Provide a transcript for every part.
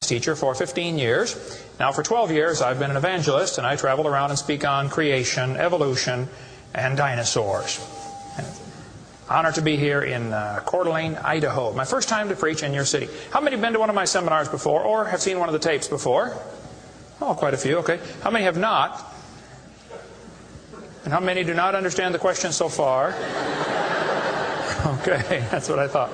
teacher for 15 years. Now for 12 years I've been an evangelist, and I travel around and speak on creation, evolution, and dinosaurs. Honored to be here in Coeur d'Alene, Idaho. My first time to preach in your city. How many have been to one of my seminars before, or have seen one of the tapes before? Oh, quite a few, okay. How many have not? And how many do not understand the question so far? Okay, that's what I thought.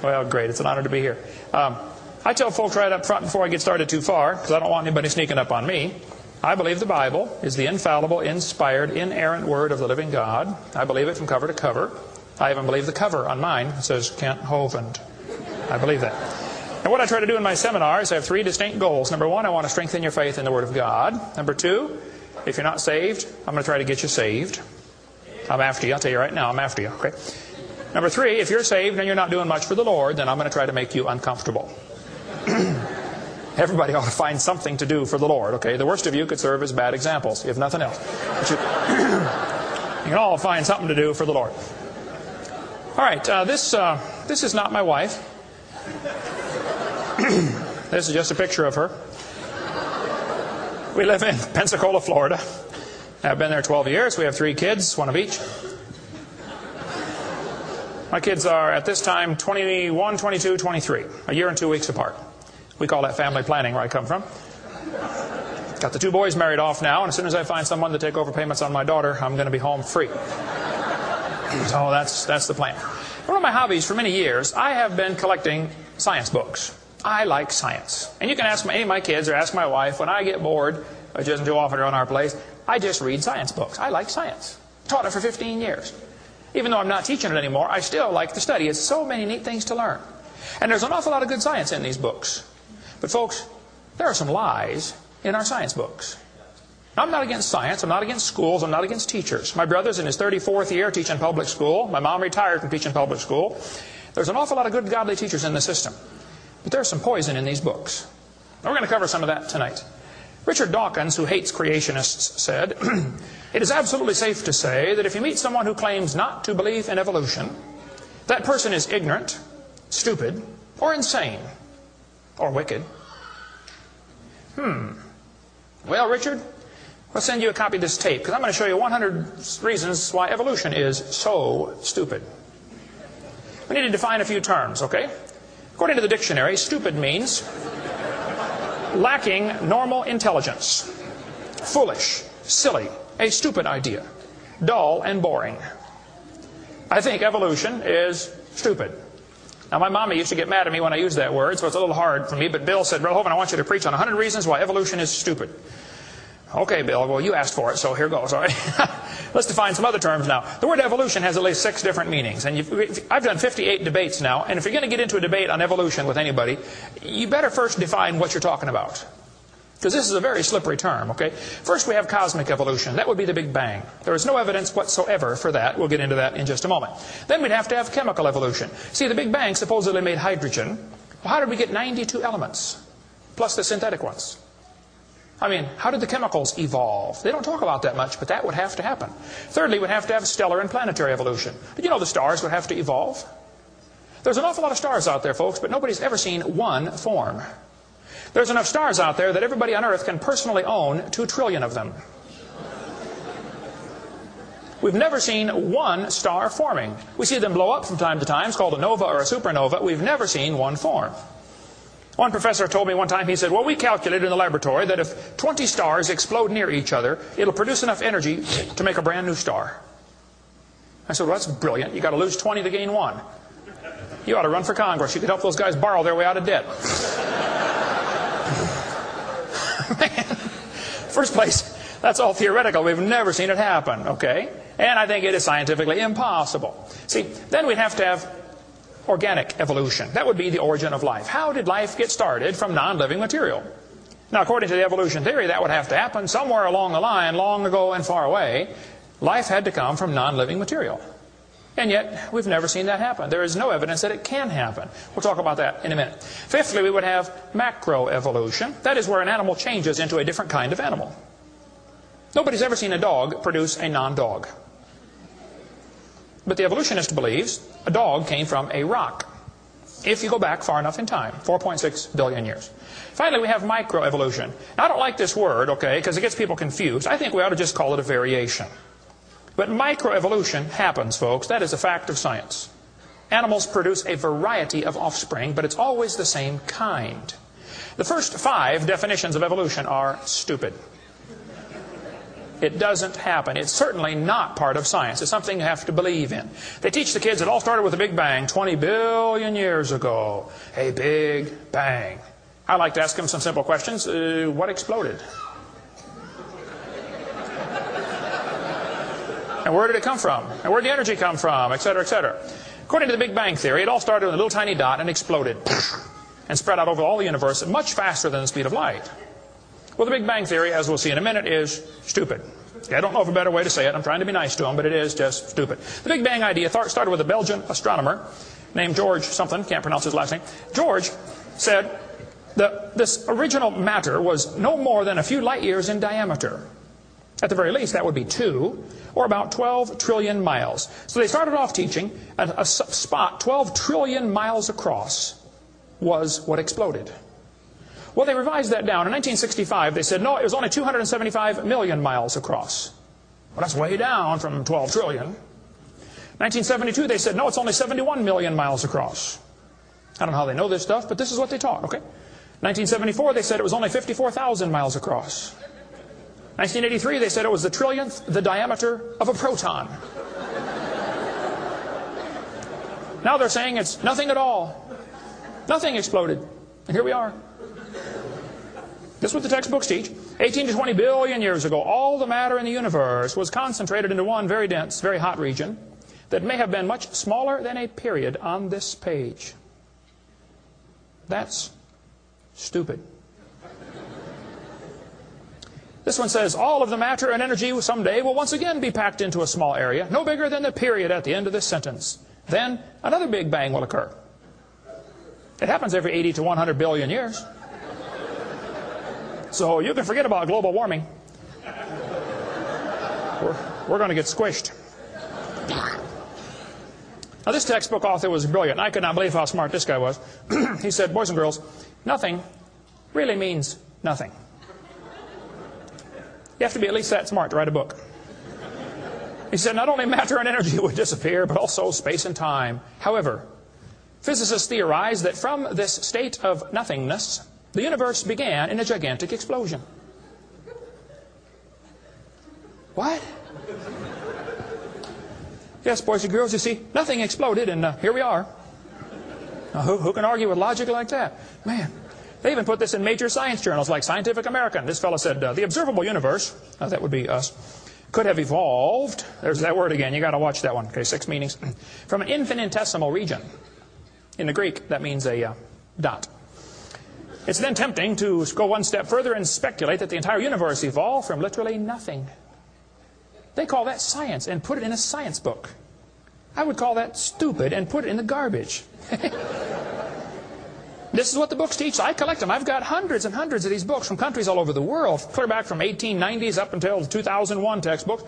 Well, great, it's an honor to be here. I tell folks right up front before I get started too far, because I don't want anybody sneaking up on me, I believe the Bible is the infallible, inspired, inerrant Word of the living God. I believe it from cover to cover. I even believe the cover on mine. It says Kent Hovind. I believe that. And what I try to do in my seminars, I have three distinct goals. Number one, I want to strengthen your faith in the Word of God. Number two, if you're not saved, I'm going to try to get you saved. I'm after you. I'll tell you right now, I'm after you. Okay. Number three, if you're saved and you're not doing much for the Lord, then I'm going to try to make you uncomfortable. Everybody ought to find something to do for the Lord, okay? The worst of you could serve as bad examples, if nothing else. But you can all find something to do for the Lord. All right, this is not my wife. This is just a picture of her. We live in Pensacola, Florida. I've been there 12 years. We have 3 kids, one of each. My kids are, at this time, 21, 22, 23. A year and 2 weeks apart. We call that family planning where I come from. Got the 2 boys married off now, and as soon as I find someone to take over payments on my daughter, I'm going to be home free. So that's the plan. One of my hobbies for many years, I have been collecting science books. I like science. And you can ask any of my kids or ask my wife, when I get bored, which isn't too often around our place, I just read science books. I like science. Taught it for 15 years. Even though I'm not teaching it anymore, I still like to study. It's so many neat things to learn. And there's an awful lot of good science in these books. But folks, there are some lies in our science books. Now, I'm not against science. I'm not against schools. I'm not against teachers. My brother's in his 34th year teaching public school. My mom retired from teaching public school. There's an awful lot of good, godly teachers in the system. But there's some poison in these books. And we're going to cover some of that tonight. Richard Dawkins, who hates creationists, said, "It is absolutely safe to say that if you meet someone who claims not to believe in evolution, that person is ignorant, stupid, or insane, or wicked." Well, Richard, I'll send you a copy of this tape, because I'm going to show you 100 reasons why evolution is so stupid. We need to define a few terms, okay? According to the dictionary, stupid means lacking normal intelligence, foolish, silly, a stupid idea, dull and boring. I think evolution is stupid. Now, my mommy used to get mad at me when I used that word, so it's a little hard for me, but Bill said, "Brother Hovind, I want you to preach on 100 reasons why evolution is stupid." Okay, Bill, well, you asked for it, so here goes, all right? Let's define some other terms now. The word evolution has at least 6 different meanings, and I've done 58 debates now, and if you're going to get into a debate on evolution with anybody, you better first define what you're talking about. Because this is a very slippery term, okay? First, we have cosmic evolution. That would be the Big Bang. There is no evidence whatsoever for that. We'll get into that in just a moment. Then we'd have to have chemical evolution. See, the Big Bang supposedly made hydrogen. Well, how did we get 92 elements, plus the synthetic ones? I mean, how did the chemicals evolve? They don't talk about that much, but that would have to happen. Thirdly, we'd have to have stellar and planetary evolution. Did you know the stars would have to evolve? There's an awful lot of stars out there, folks, but nobody's ever seen one form. There's enough stars out there that everybody on Earth can personally own 2 trillion of them. We've never seen one star forming. We see them blow up from time to time. It's called a nova or a supernova. We've never seen one form. One professor told me one time, he said, "Well, we calculated in the laboratory that if 20 stars explode near each other, it'll produce enough energy to make a brand new star." I said, "Well, that's brilliant. You got to lose 20 to gain 1. You ought to run for Congress. You could help those guys borrow their way out of debt." Man, first place, that's all theoretical. We've never seen it happen, okay? And I think it is scientifically impossible. See, then we'd have to have organic evolution. That would be the origin of life. How did life get started from non-living material? Now, according to the evolution theory, that would have to happen somewhere along the line, long ago and far away. Life had to come from non-living material. And yet, we've never seen that happen. There is no evidence that it can happen. We'll talk about that in a minute. Fifthly, we would have macroevolution. That is where an animal changes into a different kind of animal. Nobody's ever seen a dog produce a non-dog. But the evolutionist believes a dog came from a rock. if you go back far enough in time, 4.6 billion years. Finally, we have microevolution. Now, I don't like this word, okay, because it gets people confused. I think we ought to just call it a variation. But microevolution happens, folks. That is a fact of science. Animals produce a variety of offspring, but it's always the same kind. The first 5 definitions of evolution are stupid. It doesn't happen. It's certainly not part of science. It's something you have to believe in. They teach the kids it all started with a Big Bang 20 billion years ago. A Big Bang. I like to ask them some simple questions. What exploded? And where did it come from? And where did the energy come from? Et cetera, et cetera. According to the Big Bang theory, it all started with a little tiny dot and exploded. And spread out over all the universe much faster than the speed of light. Well, the Big Bang theory, as we'll see in a minute, is stupid. I don't know of a better way to say it. I'm trying to be nice to them, but it is just stupid. The Big Bang idea started with a Belgian astronomer named George something, can't pronounce his last name. George said that this original matter was no more than a few light years in diameter. At the very least, that would be 2, or about 12 trillion miles. So they started off teaching a spot 12 trillion miles across was what exploded. Well, they revised that down. In 1965, they said, no, it was only 275 million miles across. Well, that's way down from 12 trillion. 1972, they said, no, it's only 71 million miles across. I don't know how they know this stuff, but this is what they taught, okay? 1974, they said it was only 54,000 miles across. 1983, they said it was the trillionth the diameter of a proton. Now they're saying it's nothing at all. Nothing exploded. And here we are. This is what the textbooks teach. 18 to 20 billion years ago, all the matter in the universe was concentrated into one very dense, very hot region that may have been much smaller than a period on this page. That's stupid. This one says, all of the matter and energy someday will once again be packed into a small area, no bigger than the period at the end of this sentence. Then another Big Bang will occur. It happens every 80 to 100 billion years. So you can forget about global warming. We're going to get squished. Now, this textbook author was brilliant. I could not believe how smart this guy was. He said, boys and girls, nothing really means nothing. You have to be at least that smart to write a book. He said, not only matter and energy would disappear, but also space and time. However, physicists theorize that from this state of nothingness, the universe began in a gigantic explosion. What? Yes, boys and girls, you see, nothing exploded, and here we are. Now, who can argue with logic like that? Man, they even put this in major science journals like Scientific American. This fellow said, the observable universe, that would be us, could have evolved, there's that word again, you got to watch that one, okay, 6 meanings, from an infinitesimal region. In the Greek, that means a dot. It's then tempting to go one step further and speculate that the entire universe evolved from literally nothing. They call that science and put it in a science book. I would call that stupid and put it in the garbage. This is what the books teach. I collect them. I've got hundreds and hundreds of these books from countries all over the world, clear back from 1890s up until 2001 textbooks.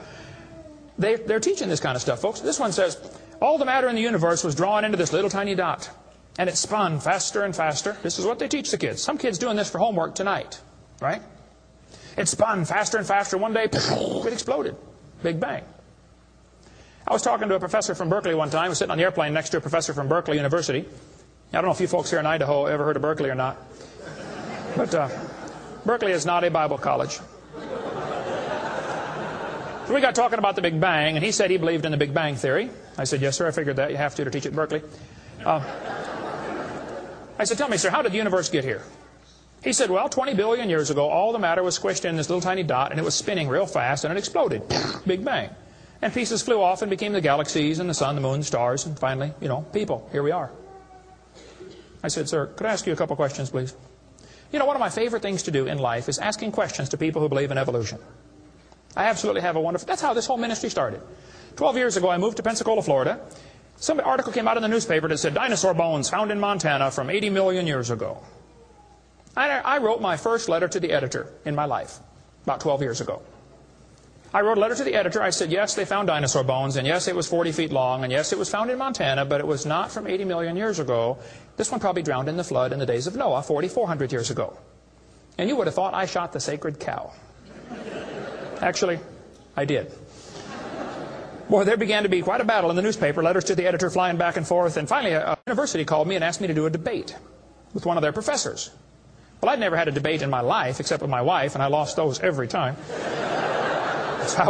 They're teaching this kind of stuff, folks. This one says, all the matter in the universe was drawn into this little tiny dot. And it spun faster and faster. This is what they teach the kids. Some kids doing this for homework tonight, right? It spun faster and faster. One day, it exploded. Big Bang. I was talking to a professor from Berkeley one time. I was sitting on the airplane next to a professor from Berkeley University. I don't know if you folks here in Idaho ever heard of Berkeley or not. But Berkeley is not a Bible college. So we got talking about the Big Bang, and he said he believed in the Big Bang theory. I said, yes, sir, I figured that. You have to teach it at Berkeley. I said, tell me, sir, how did the universe get here? He said, well, 20 billion years ago, all the matter was squished in this little tiny dot, and it was spinning real fast, and it exploded. Big Bang. And pieces flew off and became the galaxies and the sun, the moon, the stars, and finally, people. Here we are. I said, sir, could I ask you a couple questions, please? One of my favorite things to do in life is asking questions to people who believe in evolution. I absolutely have a wonderful... That's how this whole ministry started. 12 years ago, I moved to Pensacola, Florida. Some article came out in the newspaper that said, dinosaur bones found in Montana from 80 million years ago. I wrote my first letter to the editor in my life, about 12 years ago. I wrote a letter to the editor. I said, yes, they found dinosaur bones, and yes, it was 40 feet long, and yes, it was found in Montana, but it was not from 80 million years ago. This one probably drowned in the flood in the days of Noah, 4,400 years ago. And you would have thought I shot the sacred cow. Actually, I did. Boy, there began to be quite a battle in the newspaper, letters to the editor flying back and forth, and finally a university called me and asked me to do a debate with one of their professors. Well, I'd never had a debate in my life except with my wife, and I lost those every time. So I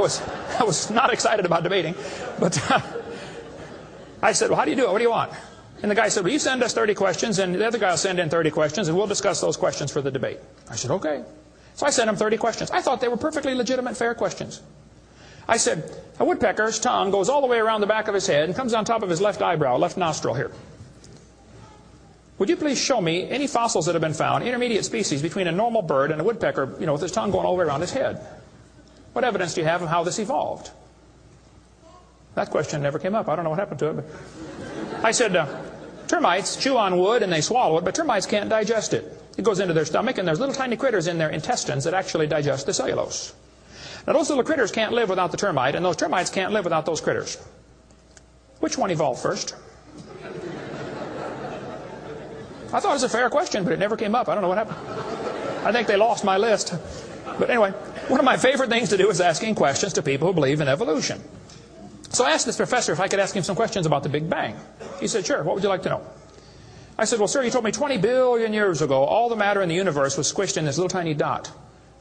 was not excited about debating, but I said, well, how do you do it? What do you want? And the guy said, well, you send us 30 questions, and the other guy will send in 30 questions, and we'll discuss those questions for the debate. I said, okay. So I sent him 30 questions. I thought they were perfectly legitimate, fair questions. I said, a woodpecker's tongue goes all the way around the back of his head and comes on top of his left eyebrow, left nostril here. Would you please show me any fossils that have been found, intermediate species between a normal bird and a woodpecker, with his tongue going all the way around his head? What evidence do you have of how this evolved? That question never came up. I don't know what happened to it. But I said, termites chew on wood and they swallow it, but termites can't digest it. It goes into their stomach, and there's little tiny critters in their intestines that actually digest the cellulose. Now, those little critters can't live without the termite, and those termites can't live without those critters. Which one evolved first? I thought it was a fair question, but it never came up. I don't know what happened. I think they lost my list. But anyway, one of my favorite things to do is asking questions to people who believe in evolution. So I asked this professor if I could ask him some questions about the Big Bang. He said, sure, what would you like to know? I said, well, sir, you told me 20 billion years ago all the matter in the universe was squished in this little tiny dot.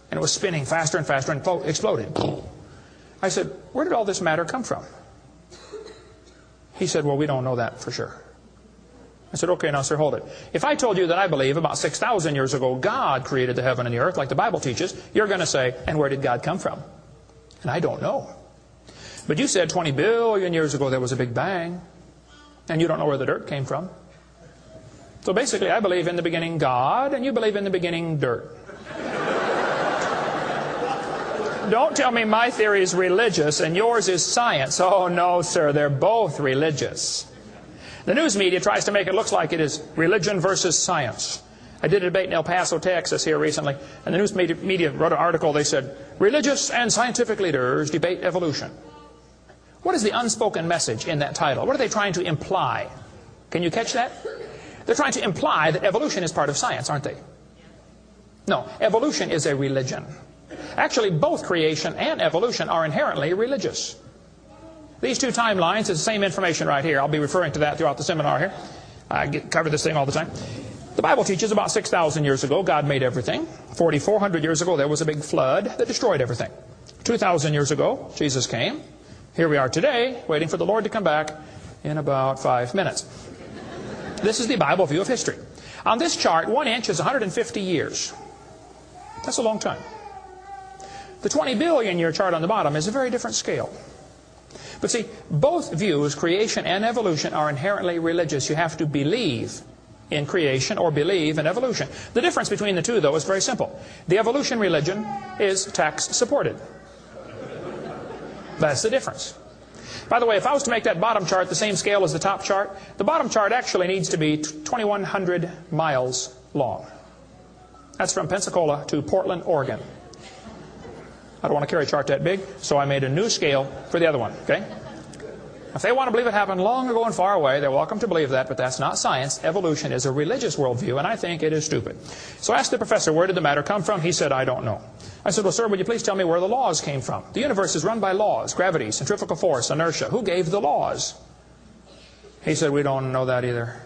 And it was spinning faster and faster and exploded. I said, where did all this matter come from? He said, well, we don't know that for sure. I said, okay, now, sir, hold it. If I told you that I believe about 6,000 years ago God created the heaven and the earth, like the Bible teaches, you're going to say, and where did God come from? And I don't know. But you said 20 billion years ago there was a Big Bang, and you don't know where the dirt came from. So basically, I believe in the beginning God, and you believe in the beginning dirt. Don't tell me my theory is religious and yours is science. Oh, no, sir, they're both religious. The news media tries to make it look like it is religion versus science. I did a debate in El Paso, Texas here recently, and the news media wrote an article. They said, religious and scientific leaders debate evolution. What is the unspoken message in that title? What are they trying to imply? Can you catch that? They're trying to imply that evolution is part of science, aren't they? No, evolution is a religion. Actually, both creation and evolution are inherently religious. These two timelines is the same information right here. I'll be referring to that throughout the seminar here. I cover this thing all the time. The Bible teaches about 6,000 years ago, God made everything. 4,400 years ago, there was a big flood that destroyed everything. 2,000 years ago, Jesus came. Here we are today, waiting for the Lord to come back in about 5 minutes. This is the Bible view of history. On this chart, 1 inch is 150 years. That's a long time. The 20 billion year chart on the bottom is a very different scale. But see, both views, creation and evolution, are inherently religious. You have to believe in creation or believe in evolution. The difference between the two, though, is very simple. The evolution religion is tax-supported. That's the difference. By the way, if I was to make that bottom chart the same scale as the top chart, the bottom chart actually needs to be 2,100 miles long. That's from Pensacola to Portland, Oregon. I don't want to carry a chart that big, so I made a new scale for the other one, okay? If they want to believe it happened long ago and far away, they're welcome to believe that, but that's not science. Evolution is a religious worldview, and I think it is stupid. So I asked the professor, where did the matter come from? He said, I don't know. I said, well, sir, would you please tell me where the laws came from? The universe is run by laws, gravity, centrifugal force, inertia. Who gave the laws? He said, we don't know that either.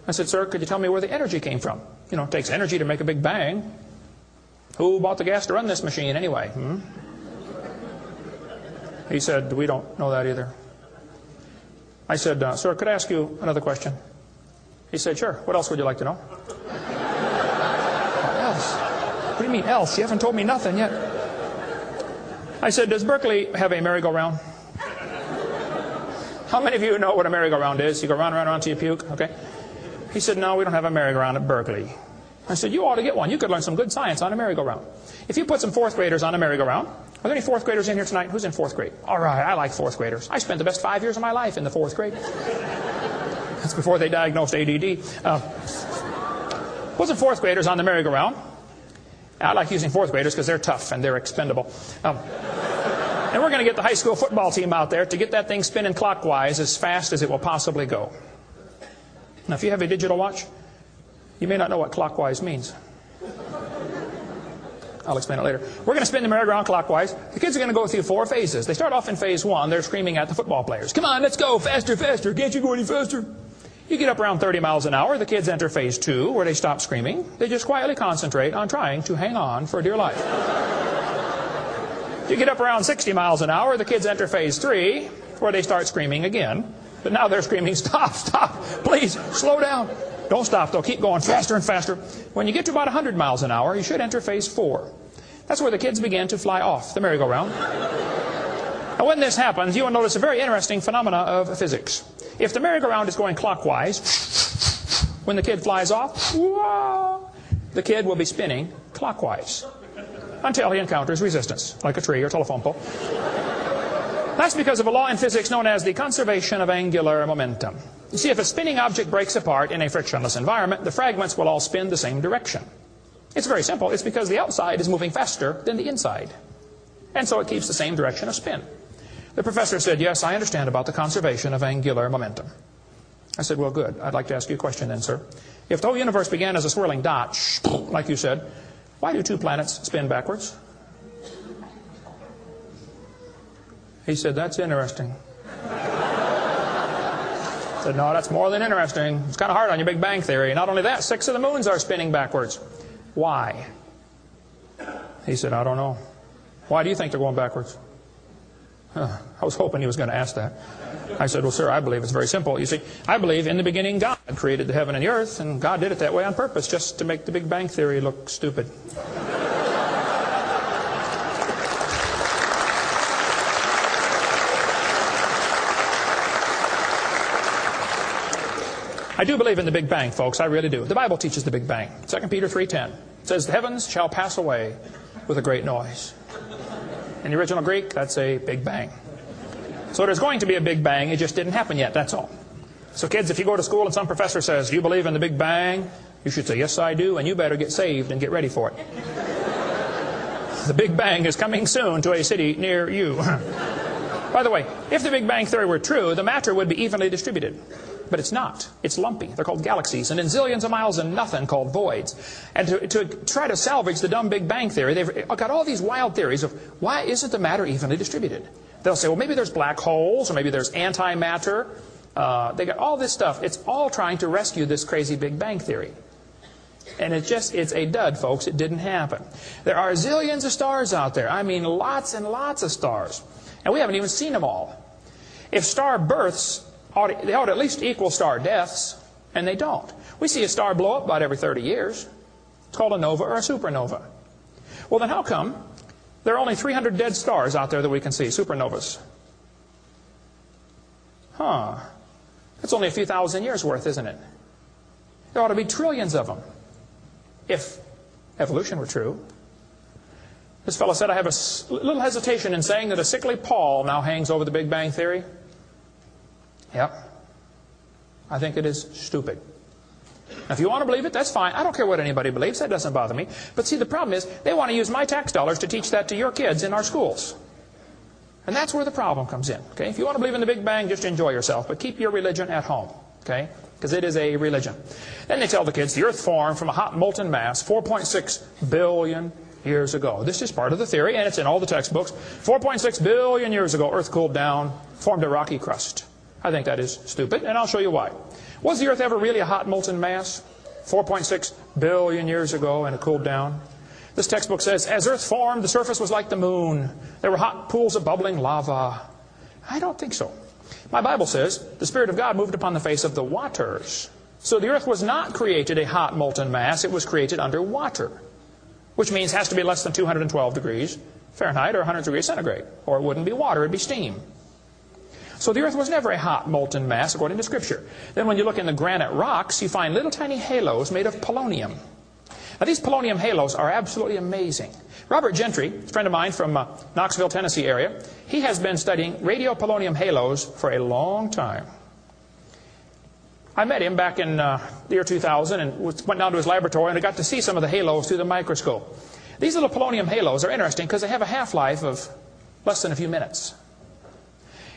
I said, sir, could you tell me where the energy came from? You know, it takes energy to make a big bang. Who bought the gas to run this machine anyway? He said, we don't know that either. I said, sir, could I ask you another question? He said, sure. What else would you like to know? What else? What do you mean else? You haven't told me nothing yet. I said, does Berkeley have a merry-go-round? How many of you know what a merry-go-round is? You go round and round until you puke, okay? He said, no, we don't have a merry-go-round at Berkeley. I said, you ought to get one. You could learn some good science on a merry-go-round. If you put some fourth graders on a merry-go-round, are there any fourth graders in here tonight? Who's in fourth grade? All right, I like fourth graders. I spent the best 5 years of my life in the fourth grade. That's before they diagnosed ADD. Put some fourth graders on the merry-go-round. I like using fourth graders because they're tough and they're expendable. And we're going to get the high school football team out there to get that thing spinning clockwise as fast as it will possibly go. Now, if you have a digital watch, you may not know what clockwise means. I'll explain it later. We're going to spin the merry-go-round clockwise. The kids are going to go through 4 phases. They start off in phase 1. They're screaming at the football players. Come on, let's go. Faster, faster. Can't you go any faster? You get up around 30 miles an hour. The kids enter phase 2, where they stop screaming. They just quietly concentrate on trying to hang on for dear life. You get up around 60 miles an hour. The kids enter phase 3, where they start screaming again. But now they're screaming, stop, stop, please, slow down. Don't stop, though. Keep going faster and faster. When you get to about 100 miles an hour, you should enter phase 4. That's where the kids begin to fly off the merry-go-round. Now, when this happens, you will notice a very interesting phenomena of physics. If the merry-go-round is going clockwise, when the kid flies off, the kid will be spinning clockwise until he encounters resistance, like a tree or telephone pole. That's because of a law in physics known as the conservation of angular momentum. You see, if a spinning object breaks apart in a frictionless environment, the fragments will all spin the same direction. It's very simple. It's because the outside is moving faster than the inside. And so it keeps the same direction of spin. The professor said, yes, I understand about the conservation of angular momentum. I said, well, good. I'd like to ask you a question then, sir. If the whole universe began as a swirling dot, like you said, why do 2 planets spin backwards? He said, that's interesting. I said, no, that's more than interesting. It's kind of hard on your Big Bang Theory. Not only that, 6 of the moons are spinning backwards. Why? He said, I don't know. Why do you think they're going backwards? I was hoping he was going to ask that. I said, well, sir, I believe it's very simple. You see, I believe in the beginning God created the heaven and the earth, and God did it that way on purpose, just to make the Big Bang Theory look stupid. I do believe in the Big Bang, folks. I really do. The Bible teaches the Big Bang. 2 Peter 3:10. It says, the heavens shall pass away with a great noise. In the original Greek, that's a Big Bang. So there's going to be a Big Bang. It just didn't happen yet. That's all. So kids, if you go to school and some professor says, do you believe in the Big Bang? You should say, yes, I do. And you better get saved and get ready for it. The Big Bang is coming soon to a city near you. By the way, if the Big Bang Theory were true, the matter would be evenly distributed. But it's not. It's lumpy. They're called galaxies. And in zillions of miles and nothing called voids. And to try to salvage the dumb Big Bang Theory, they've got all these wild theories of why isn't the matter evenly distributed? They'll say, well, maybe there's black holes, or maybe there's antimatter. They got all this stuff. It's all trying to rescue this crazy Big Bang Theory. And it's a dud, folks. It didn't happen. There are zillions of stars out there. I mean, lots and lots of stars. And we haven't even seen them all. If star births, they ought to at least equal star deaths, and they don't. We see a star blow up about every 30 years. It's called a nova or a supernova. Well, then how come there are only 300 dead stars out there that we can see, supernovas? That's only a few thousand years worth, isn't it? There ought to be trillions of them, if evolution were true. This fellow said, I have a little hesitation in saying that a sickly pall now hangs over the Big Bang Theory. Yep. I think it is stupid. Now, if you want to believe it, that's fine. I don't care what anybody believes. That doesn't bother me. But see, the problem is, they want to use my tax dollars to teach that to your kids in our schools. And that's where the problem comes in. Okay? If you want to believe in the Big Bang, just enjoy yourself. But keep your religion at home. Okay? Because it is a religion. Then they tell the kids, the earth formed from a hot molten mass 4.6 billion years ago. This is part of the theory, and it's in all the textbooks. 4.6 billion years ago, earth cooled down, formed a rocky crust. I think that is stupid, and I'll show you why. Was the earth ever really a hot molten mass? 4.6 billion years ago, and it cooled down. This textbook says, as earth formed, the surface was like the moon. There were hot pools of bubbling lava. I don't think so. My Bible says, the Spirit of God moved upon the face of the waters. So the earth was not created a hot molten mass. It was created under water, which means it has to be less than 212 degrees Fahrenheit or 100 degrees centigrade, or it wouldn't be water, it would be steam. So the earth was never a hot molten mass, according to Scripture. Then when you look in the granite rocks, you find little tiny halos made of polonium. Now these polonium halos are absolutely amazing. Robert Gentry, a friend of mine from Knoxville, Tennessee area, he has been studying radiopolonium halos for a long time. I met him back in the year 2000 and went down to his laboratory and I got to see some of the halos through the microscope. These little polonium halos are interesting because they have a half-life of Less than a few minutes.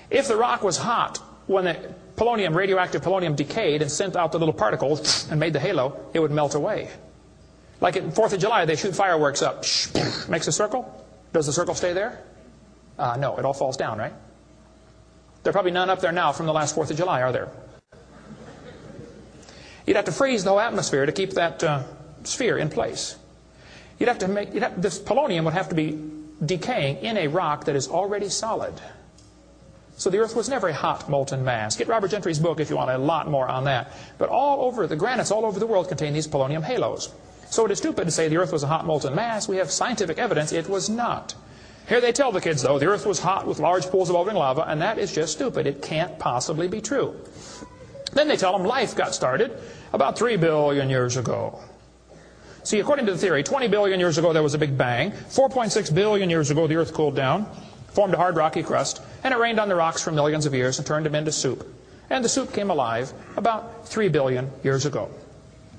If the rock was hot, when the polonium, radioactive polonium, decayed and sent out the little particles and made the halo, it would melt away. Like at 4th of July, they shoot fireworks up. Makes a circle. Does the circle stay there? No, it all falls down, right? There are probably none up there now from the last 4th of July, are there? You'd have to freeze the whole atmosphere to keep that sphere in place. This polonium would have to be decaying in a rock that is already solid. So the Earth was never a hot, molten mass. Get Robert Gentry's book if you want a lot more on that. But all over, the granites all over the world contain these polonium halos. So it is stupid to say the Earth was a hot, molten mass. We have scientific evidence it was not. Here they tell the kids, though, the Earth was hot with large pools of bubbling lava, and that is just stupid. It can't possibly be true. Then they tell them life got started about 3 billion years ago. See, according to the theory, 20 billion years ago there was a big bang. 4.6 billion years ago the Earth cooled down, formed a hard rocky crust, and it rained on the rocks for millions of years and turned them into soup. And the soup came alive about 3 billion years ago.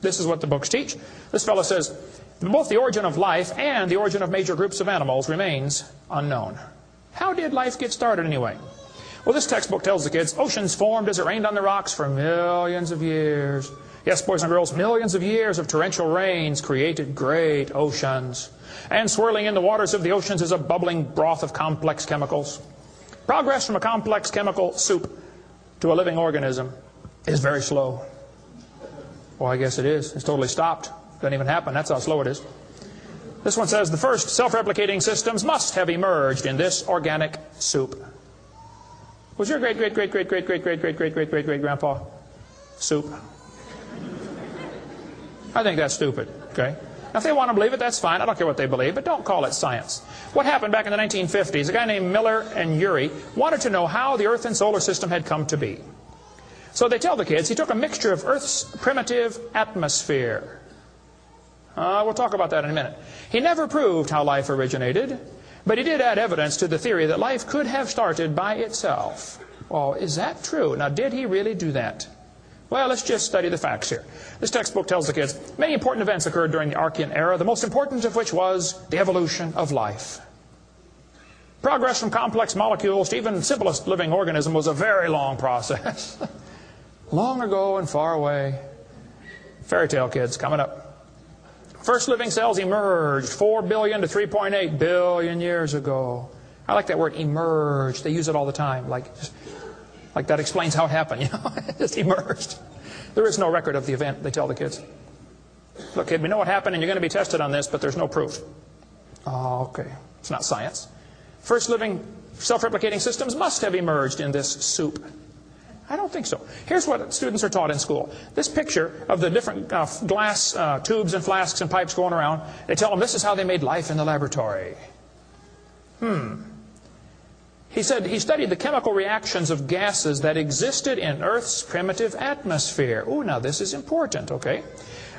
This is what the books teach. This fellow says, both the origin of life and the origin of major groups of animals remains unknown. How did life get started anyway? Well, this textbook tells the kids, oceans formed as it rained on the rocks for millions of years. Yes, boys and girls, millions of years of torrential rains created great oceans. And swirling in the waters of the oceans is a bubbling broth of complex chemicals. Progress from a complex chemical soup to a living organism is very slow. Well, I guess it is. It's totally stopped. Doesn't even happen. That's how slow it is. This one says, the first self-replicating systems must have emerged in this organic soup. Was your great-great-great-great-great-great-great-great-great-great-great-grandpa soup? I think that's stupid, okay? Now, if they want to believe it, that's fine. I don't care what they believe, but don't call it science. What happened back in the 1950s, a guy named Miller and Urey wanted to know how the Earth and solar system had come to be. So they tell the kids he took a mixture of Earth's primitive atmosphere. We'll talk about that in a minute. He never proved how life originated, but he did add evidence to the theory that life could have started by itself. Well, is that true? Now, did he really do that? Well, let's just study the facts here. This textbook tells the kids many important events occurred during the Archean era, the most important of which was the evolution of life. Progress from complex molecules to even the simplest living organism was a very long process. Long ago and far away. Fairy tale kids coming up. First living cells emerged 4 billion to 3.8 billion years ago. I like that word, emerged. They use it all the time. Like that explains how it happened, you know. It just emerged. There is no record of the event, they tell the kids. Look, kid, we know what happened and you're going to be tested on this, but there's no proof. Oh, okay. It's not science. First living self-replicating systems must have emerged in this soup. I don't think so. Here's what students are taught in school. This picture of the different glass tubes and flasks and pipes going around, they tell them this is how they made life in the laboratory. He said he studied the chemical reactions of gases that existed in Earth's primitive atmosphere. Ooh, now this is important, okay?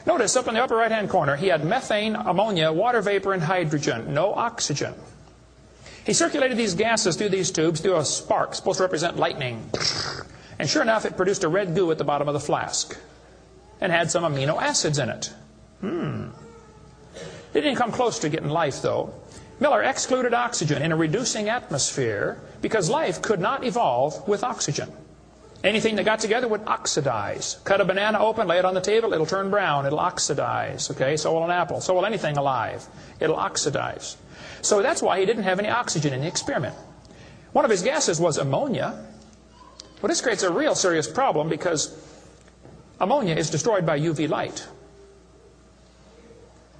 Notice up in the upper right-hand corner, he had methane, ammonia, water vapor, and hydrogen. No oxygen. He circulated these gases through these tubes through a spark, supposed to represent lightning. And sure enough, it produced a red goo at the bottom of the flask and had some amino acids in it. It didn't come close to getting life, though. Miller excluded oxygen in a reducing atmosphere because life could not evolve with oxygen. Anything that got together would oxidize. Cut a banana open, lay it on the table, it'll turn brown, it'll oxidize. Okay, so will an apple, so will anything alive. It'll oxidize. So that's why he didn't have any oxygen in the experiment. One of his gases was ammonia. Well, this creates a real serious problem because ammonia is destroyed by UV light.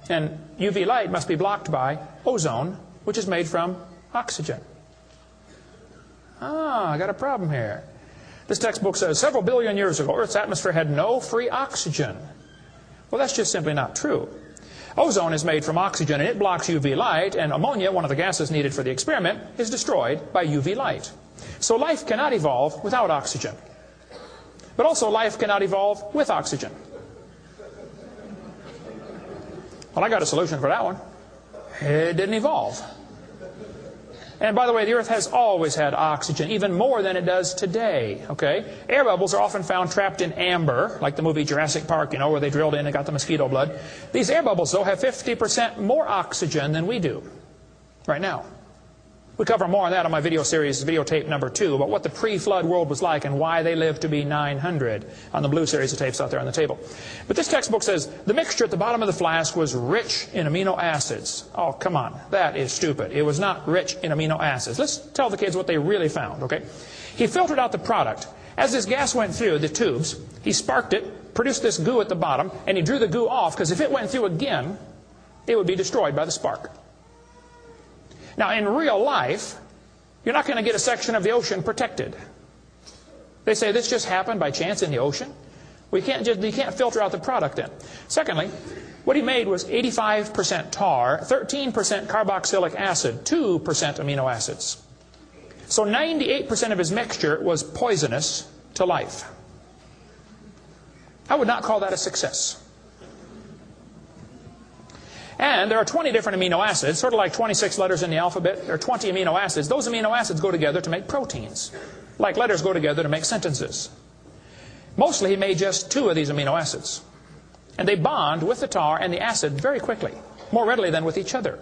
And UV light must be blocked by ozone, which is made from oxygen. I got a problem here. This textbook says several billion years ago, Earth's atmosphere had no free oxygen. Well, that's just simply not true. Ozone is made from oxygen, and it blocks UV light, and ammonia, one of the gases needed for the experiment, is destroyed by UV light. So life cannot evolve without oxygen. But also life cannot evolve with oxygen. Well, I got a solution for that one. It didn't evolve. And by the way, the Earth has always had oxygen, even more than it does today. Okay? Air bubbles are often found trapped in amber, like the movie Jurassic Park, you know, where they drilled in and got the mosquito blood. These air bubbles, though, have 50% more oxygen than we do right now. We cover more on that on my video series, videotape number 2, about what the pre-flood world was like and why they lived to be 900 on the blue series of tapes out there on the table. But this textbook says the mixture at the bottom of the flask was rich in amino acids. Oh, come on. That is stupid. It was not rich in amino acids. Let's tell the kids what they really found, okay? He filtered out the product. As this gas went through the tubes, he sparked it, produced this goo at the bottom, and he drew the goo off, because if it went through again, it would be destroyed by the spark. Now, in real life, you're not going to get a section of the ocean protected. They say this just happened by chance in the ocean. You can't filter out the product then. Secondly, what he made was 85% tar, 13% carboxylic acid, 2% amino acids. So 98% of his mixture was poisonous to life. I would not call that a success. And there are 20 different amino acids, sort of like 26 letters in the alphabet. There are 20 amino acids. Those amino acids go together to make proteins, like letters go together to make sentences. Mostly he made just 2 of these amino acids. And they bond with the tar and the acid very quickly, more readily than with each other.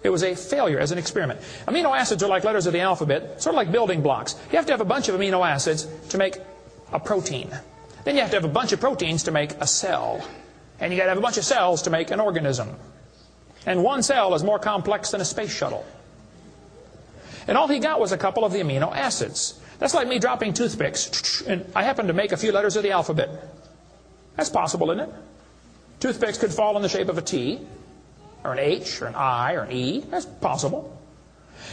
It was a failure as an experiment. Amino acids are like letters of the alphabet, sort of like building blocks. You have to have a bunch of amino acids to make a protein. Then you have to have a bunch of proteins to make a cell. And you got to have a bunch of cells to make an organism. And one cell is more complex than a space shuttle. And all he got was a couple of the amino acids. That's like me dropping toothpicks, and I happen to make a few letters of the alphabet. That's possible, isn't it? Toothpicks could fall in the shape of a T, or an H, or an I, or an E. That's possible.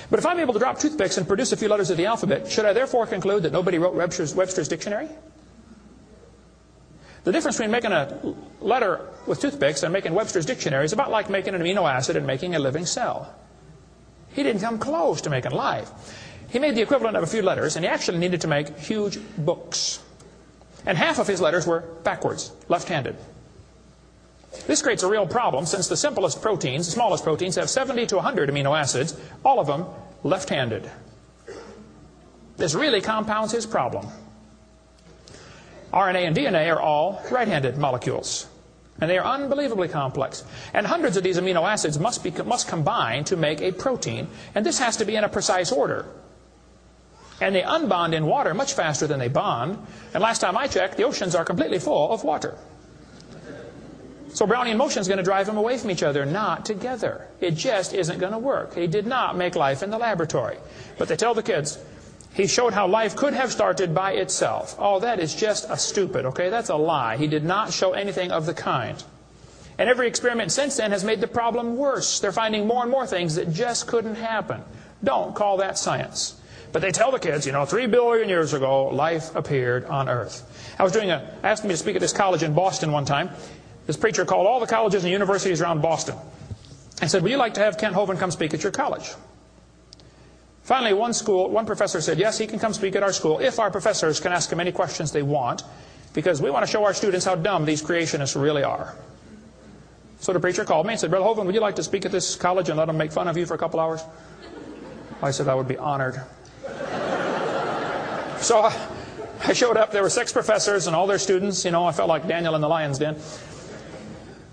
But if I'm able to drop toothpicks and produce a few letters of the alphabet, should I therefore conclude that nobody wrote Webster's dictionary? The difference between making a letter with toothpicks and making Webster's dictionary is about like making an amino acid and making a living cell. He didn't come close to making life. He made the equivalent of a few letters, and he actually needed to make huge books. And half of his letters were backwards, left-handed. This creates a real problem, since the simplest proteins, the smallest proteins, have 70 to 100 amino acids, all of them left-handed. This really compounds his problem. RNA and DNA are all right-handed molecules, and they are unbelievably complex. And hundreds of these amino acids must combine to make a protein, and this has to be in a precise order. And they unbond in water much faster than they bond, and last time I checked, the oceans are completely full of water. So Brownian motion is going to drive them away from each other, not together. It just isn't going to work. He did not make life in the laboratory. But they tell the kids, he showed how life could have started by itself. Oh, that is just a stupid, okay? That's a lie. He did not show anything of the kind. And every experiment since then has made the problem worse. They're finding more and more things that just couldn't happen. Don't call that science. But they tell the kids, 3 billion years ago, life appeared on Earth. I asked me to speak at this college in Boston one time. This preacher called all the colleges and universities around Boston and said, would you like to have Kent Hovind come speak at your college? Finally, one professor said, yes, he can come speak at our school if our professors can ask him any questions they want, because we want to show our students how dumb these creationists really are. So the preacher called me and said, Brother Hovind, would you like to speak at this college and let them make fun of you for a couple hours? I said, I would be honored. So I showed up. There were 6 professors and all their students. I felt like Daniel in the lion's den.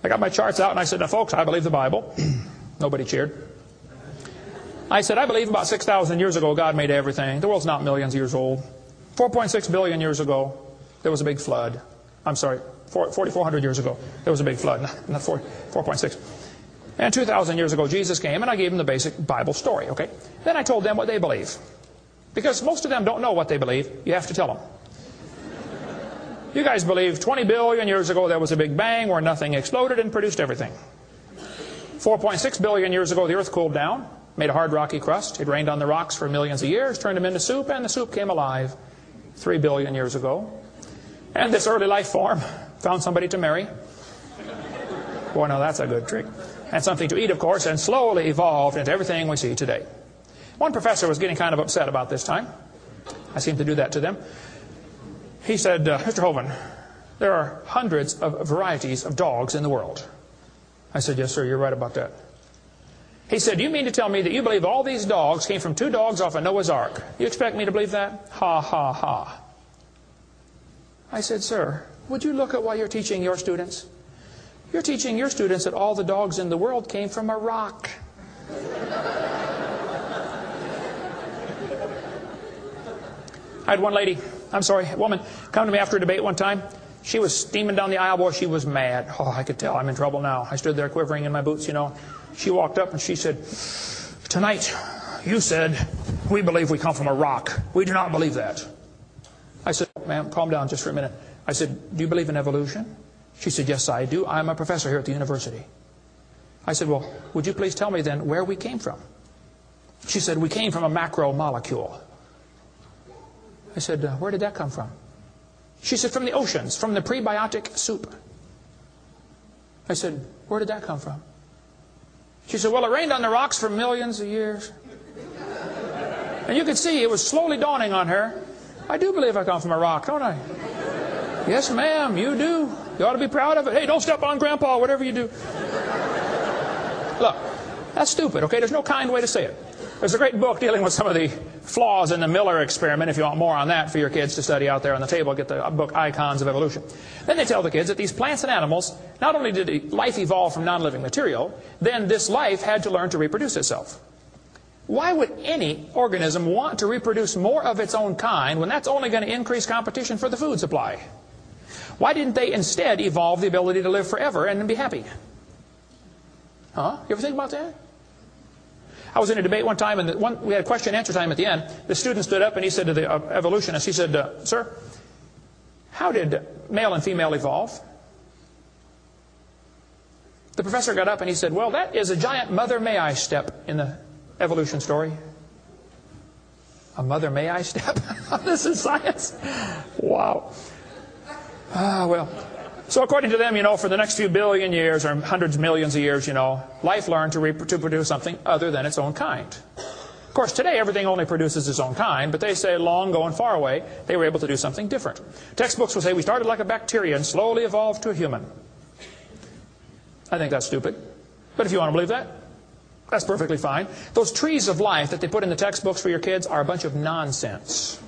I got my charts out and I said, now folks, I believe the Bible. Nobody cheered. I said, I believe about 6,000 years ago God made everything. The world's not millions of years old. 4.6 billion years ago, there was a big flood. I'm sorry, 4,400 years ago, there was a big flood. Not 4.6. And 2,000 years ago, Jesus came, and I gave them the basic Bible story, okay? Then I told them what they believe. Because most of them don't know what they believe. You have to tell them. You guys believe 20 billion years ago there was a big bang where nothing exploded and produced everything. 4.6 billion years ago the earth cooled down, made a hard rocky crust. It rained on the rocks for millions of years, turned them into soup, and the soup came alive 3 billion years ago. And this early life form found somebody to marry. Boy, now that's a good trick. And something to eat, of course, and slowly evolved into everything we see today. One professor was getting kind of upset about this time. I seem to do that to them. He said, Mr. Hovind, there are hundreds of varieties of dogs in the world. I said, yes, sir, you're right about that. He said, do you mean to tell me that you believe all these dogs came from 2 dogs off of Noah's Ark? You expect me to believe that? Ha, ha, ha. I said, sir, would you look at what you're teaching your students? You're teaching your students that all the dogs in the world came from a rock. I had one lady, a woman, come to me after a debate one time. She was steaming down the aisle. Boy, she was mad. Oh, I could tell I'm in trouble now. I stood there quivering in my boots, you know. She walked up and she said, "Tonight, you said, we believe we come from a rock. We do not believe that." I said, "Ma'am, calm down just for a minute." I said, "Do you believe in evolution?" She said, "Yes, I do. I'm a professor here at the university." I said, "Well, would you please tell me then where we came from?" She said, "We came from a macromolecule." I said, "Where did that come from?" She said, "From the oceans, from the prebiotic soup." I said, "Where did that come from?" She said, "Well, it rained on the rocks for millions of years." And you could see it was slowly dawning on her. I do believe I come from a rock, don't I? "Yes, ma'am, you do. You ought to be proud of it. Hey, don't step on Grandpa, whatever you do." Look, that's stupid, okay? There's no kind way to say it. There's a great book dealing with some of the flaws in the Miller experiment. If you want more on that for your kids to study out there on the table, get the book Icons of Evolution. Then they tell the kids that these plants and animals, not only did life evolve from non-living material, then this life had to learn to reproduce itself. Why would any organism want to reproduce more of its own kind when that's only going to increase competition for the food supply? Why didn't they instead evolve the ability to live forever and be happy? Huh? You ever think about that? I was in a debate one time, and we had a question and answer time at the end. The student stood up and he said to the evolutionist, he said, "Sir, how did male and female evolve?" The professor got up and he said, "Well, that is a giant mother may I step in the evolution story." A mother may I step? This is science. Wow. Well. So according to them, you know, for the next few billion years or hundreds of millions of years, you know, life learned to produce something other than its own kind. Of course, today everything only produces its own kind, but they say long ago and far away, they were able to do something different. Textbooks will say we started like a bacteria and slowly evolved to a human. I think that's stupid. But if you want to believe that, that's perfectly fine. Those trees of life that they put in the textbooks for your kids are a bunch of nonsense.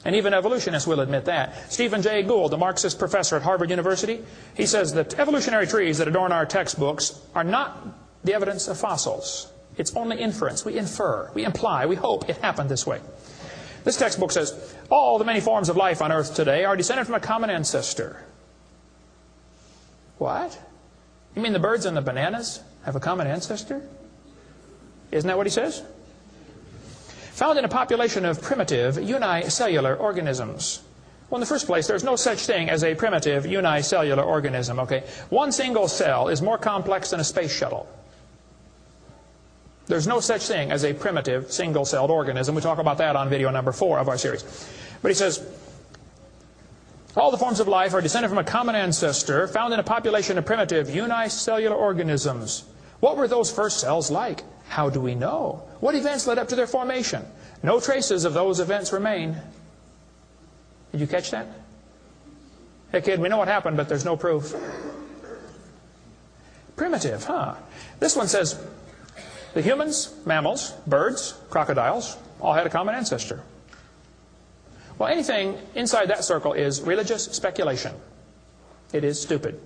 And even evolutionists will admit that. Stephen Jay Gould, the Marxist professor at Harvard University, he says that evolutionary trees that adorn our textbooks are not the evidence of fossils. It's only inference. We infer, we imply, we hope it happened this way. This textbook says, all the many forms of life on Earth today are descended from a common ancestor. What? You mean the birds and the bananas have a common ancestor? Isn't that what he says? Found in a population of primitive unicellular organisms. Well, in the first place, there's no such thing as a primitive unicellular organism, okay? One single cell is more complex than a space shuttle. There's no such thing as a primitive single-celled organism. We talk about that on video number 4 of our series. But he says, all the forms of life are descended from a common ancestor found in a population of primitive unicellular organisms. What were those first cells like? How do we know? What events led up to their formation? No traces of those events remain. Did you catch that? Hey kid, we know what happened, but there's no proof. Primitive, huh? This one says, the humans, mammals, birds, crocodiles, all had a common ancestor. Well, anything inside that circle is religious speculation. It is stupid.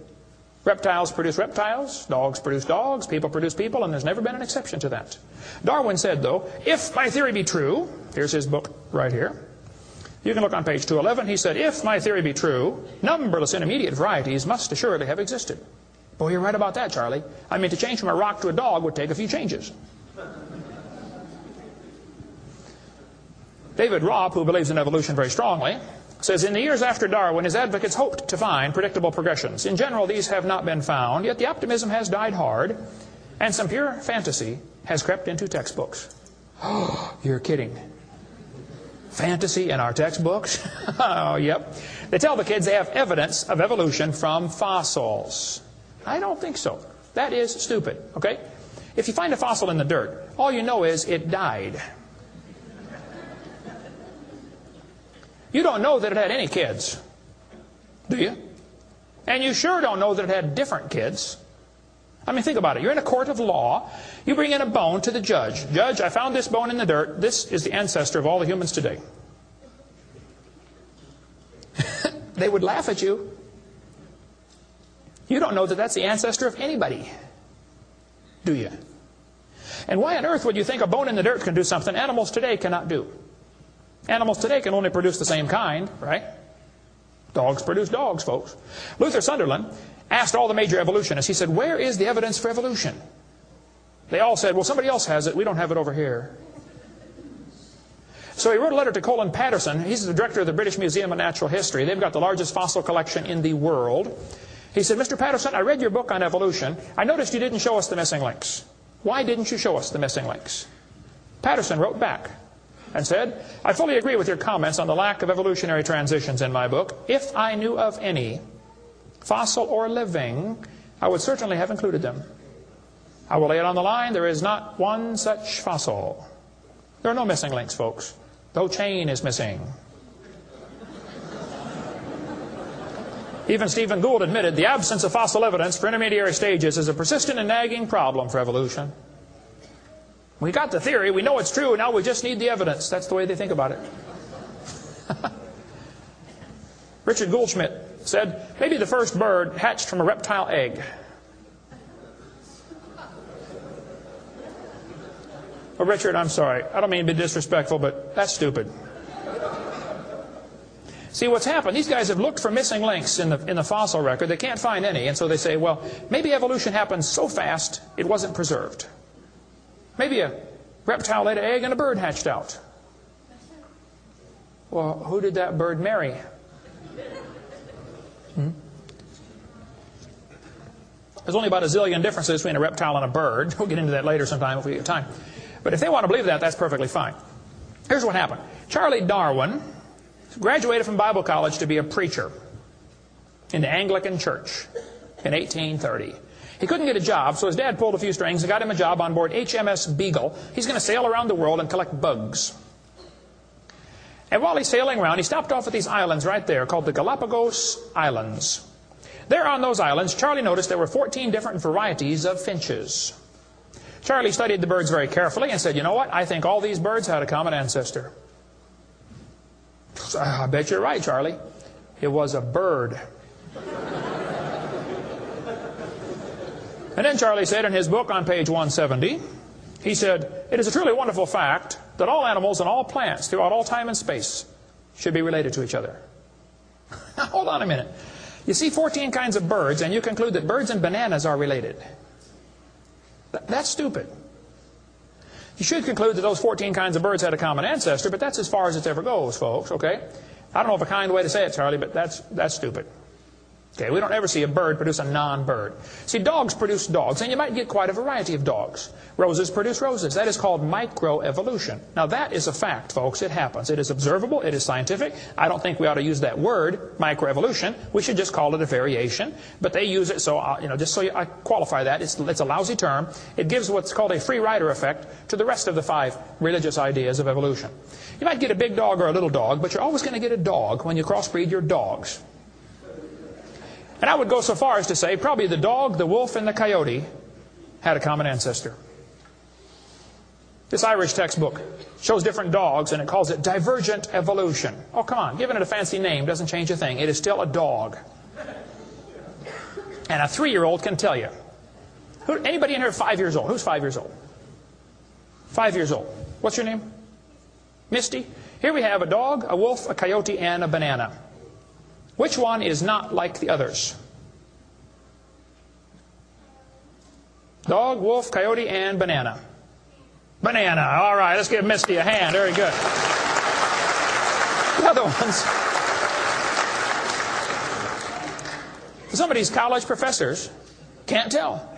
Reptiles produce reptiles, dogs produce dogs, people produce people, and there's never been an exception to that. Darwin said, though, if my theory be true, here's his book right here. You can look on page 211. He said, if my theory be true, numberless intermediate varieties must assuredly have existed. Boy, you're right about that, Charlie. I mean, to change from a rock to a dog would take a few changes. David Robb, who believes in evolution very strongly, says, in the years after Darwin, his advocates hoped to find predictable progressions. In general, these have not been found, yet the optimism has died hard, and some pure fantasy has crept into textbooks. Oh, you're kidding. Fantasy in our textbooks? Oh, yep. They tell the kids they have evidence of evolution from fossils. I don't think so. That is stupid, okay? If you find a fossil in the dirt, all you know is it died. You don't know that it had any kids, do you? And you sure don't know that it had different kids. I mean, think about it. You're in a court of law. You bring in a bone to the judge. Judge, I found this bone in the dirt. This is the ancestor of all the humans today. They would laugh at you. You don't know that that's the ancestor of anybody, do you? And why on earth would you think a bone in the dirt can do something animals today cannot do? Animals today can only produce the same kind, right? Dogs produce dogs, folks. Luther Sunderland asked all the major evolutionists, he said, where is the evidence for evolution? They all said, well, somebody else has it. We don't have it over here. So he wrote a letter to Colin Patterson. He's the director of the British Museum of Natural History. They've got the largest fossil collection in the world. He said, Mr. Patterson, I read your book on evolution. I noticed you didn't show us the missing links. Why didn't you show us the missing links? Patterson wrote back and said, I fully agree with your comments on the lack of evolutionary transitions in my book. If I knew of any, fossil or living, I would certainly have included them. I will lay it on the line, there is not one such fossil. There are no missing links, folks. No chain is missing. Even Stephen Gould admitted the absence of fossil evidence for intermediary stages is a persistent and nagging problem for evolution. We got the theory, we know it's true, now we just need the evidence. That's the way they think about it. Richard Goldschmidt said, maybe the first bird hatched from a reptile egg. Well, Richard, I'm sorry. I don't mean to be disrespectful, but that's stupid. See, what's happened, these guys have looked for missing links in the fossil record. They can't find any, and so they say, well, maybe evolution happened so fast it wasn't preserved. Maybe a reptile laid an egg and a bird hatched out. Well, who did that bird marry? There's only about a zillion differences between a reptile and a bird. We'll get into that later sometime if we get time. But if they want to believe that, that's perfectly fine. Here's what happened. Charlie Darwin graduated from Bible college to be a preacher in the Anglican Church in 1830. He couldn't get a job, so his dad pulled a few strings and got him a job on board HMS Beagle. He's going to sail around the world and collect bugs. And while he's sailing around, he stopped off at these islands right there called the Galapagos Islands. There on those islands, Charlie noticed there were 14 different varieties of finches. Charlie studied the birds very carefully and said, you know what, I think all these birds had a common ancestor. I bet you're right, Charlie. It was a bird. And then Charlie said in his book on page 170, he said, it is a truly wonderful fact that all animals and all plants throughout all time and space should be related to each other. Now, hold on a minute. You see 14 kinds of birds, and you conclude that birds and bananas are related. That's stupid. You should conclude that those 14 kinds of birds had a common ancestor, but that's as far as it ever goes, folks, okay? I don't know of a kind way to say it, Charlie, but that's stupid. Okay, we don't ever see a bird produce a non-bird. See, dogs produce dogs, and you might get quite a variety of dogs. Roses produce roses. That is called microevolution. Now, that is a fact, folks. It happens. It is observable. It is scientific. I don't think we ought to use that word, microevolution. We should just call it a variation. But they use it, so, just so I qualify that, it's a lousy term. It gives what's called a free rider effect to the rest of the 5 religious ideas of evolution. You might get a big dog or a little dog, but you're always going to get a dog when you crossbreed your dogs. And I would go so far as to say probably the dog, the wolf, and the coyote had a common ancestor. This Irish textbook shows different dogs, and it calls it divergent evolution. Oh, come on. Giving it a fancy name doesn't change a thing. It is still a dog. And a 3-year-old can tell you. Anybody in here 5 years old? Who's 5 years old? 5 years old. What's your name? Misty. Here we have a dog, a wolf, a coyote, and a banana. Which one is not like the others? Dog, wolf, coyote, and banana. Banana. All right, let's give Misty a hand. Very good. The other ones. Some of these college professors can't tell.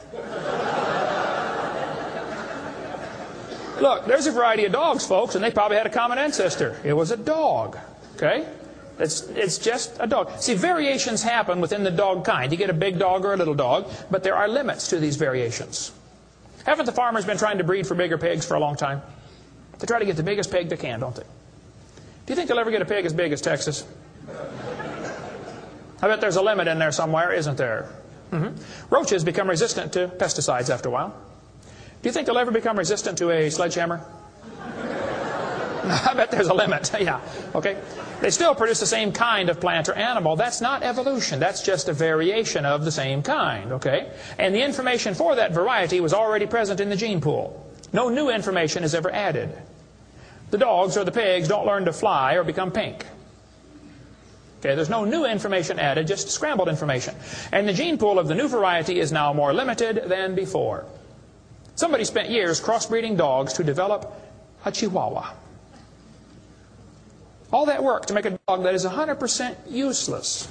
Look, there's a variety of dogs, folks, and they probably had a common ancestor. It was a dog. Okay? It's just a dog. See, variations happen within the dog kind. You get a big dog or a little dog, but there are limits to these variations. Haven't the farmers been trying to breed for bigger pigs for a long time? They try to get the biggest pig they can, don't they? Do you think they'll ever get a pig as big as Texas? I bet there's a limit in there somewhere, isn't there? Roaches become resistant to pesticides after a while. Do you think they'll ever become resistant to a sledgehammer? I bet there's a limit. Yeah, okay. They still produce the same kind of plant or animal. That's not evolution. That's just a variation of the same kind, okay? And the information for that variety was already present in the gene pool. No new information is ever added. the dogs or the pigs don't learn to fly or become pink. Okay, there's no new information added, just scrambled information. And the gene pool of the new variety is now more limited than before. Somebody spent years crossbreeding dogs to develop a Chihuahua. All that work to make a dog that is 100% useless.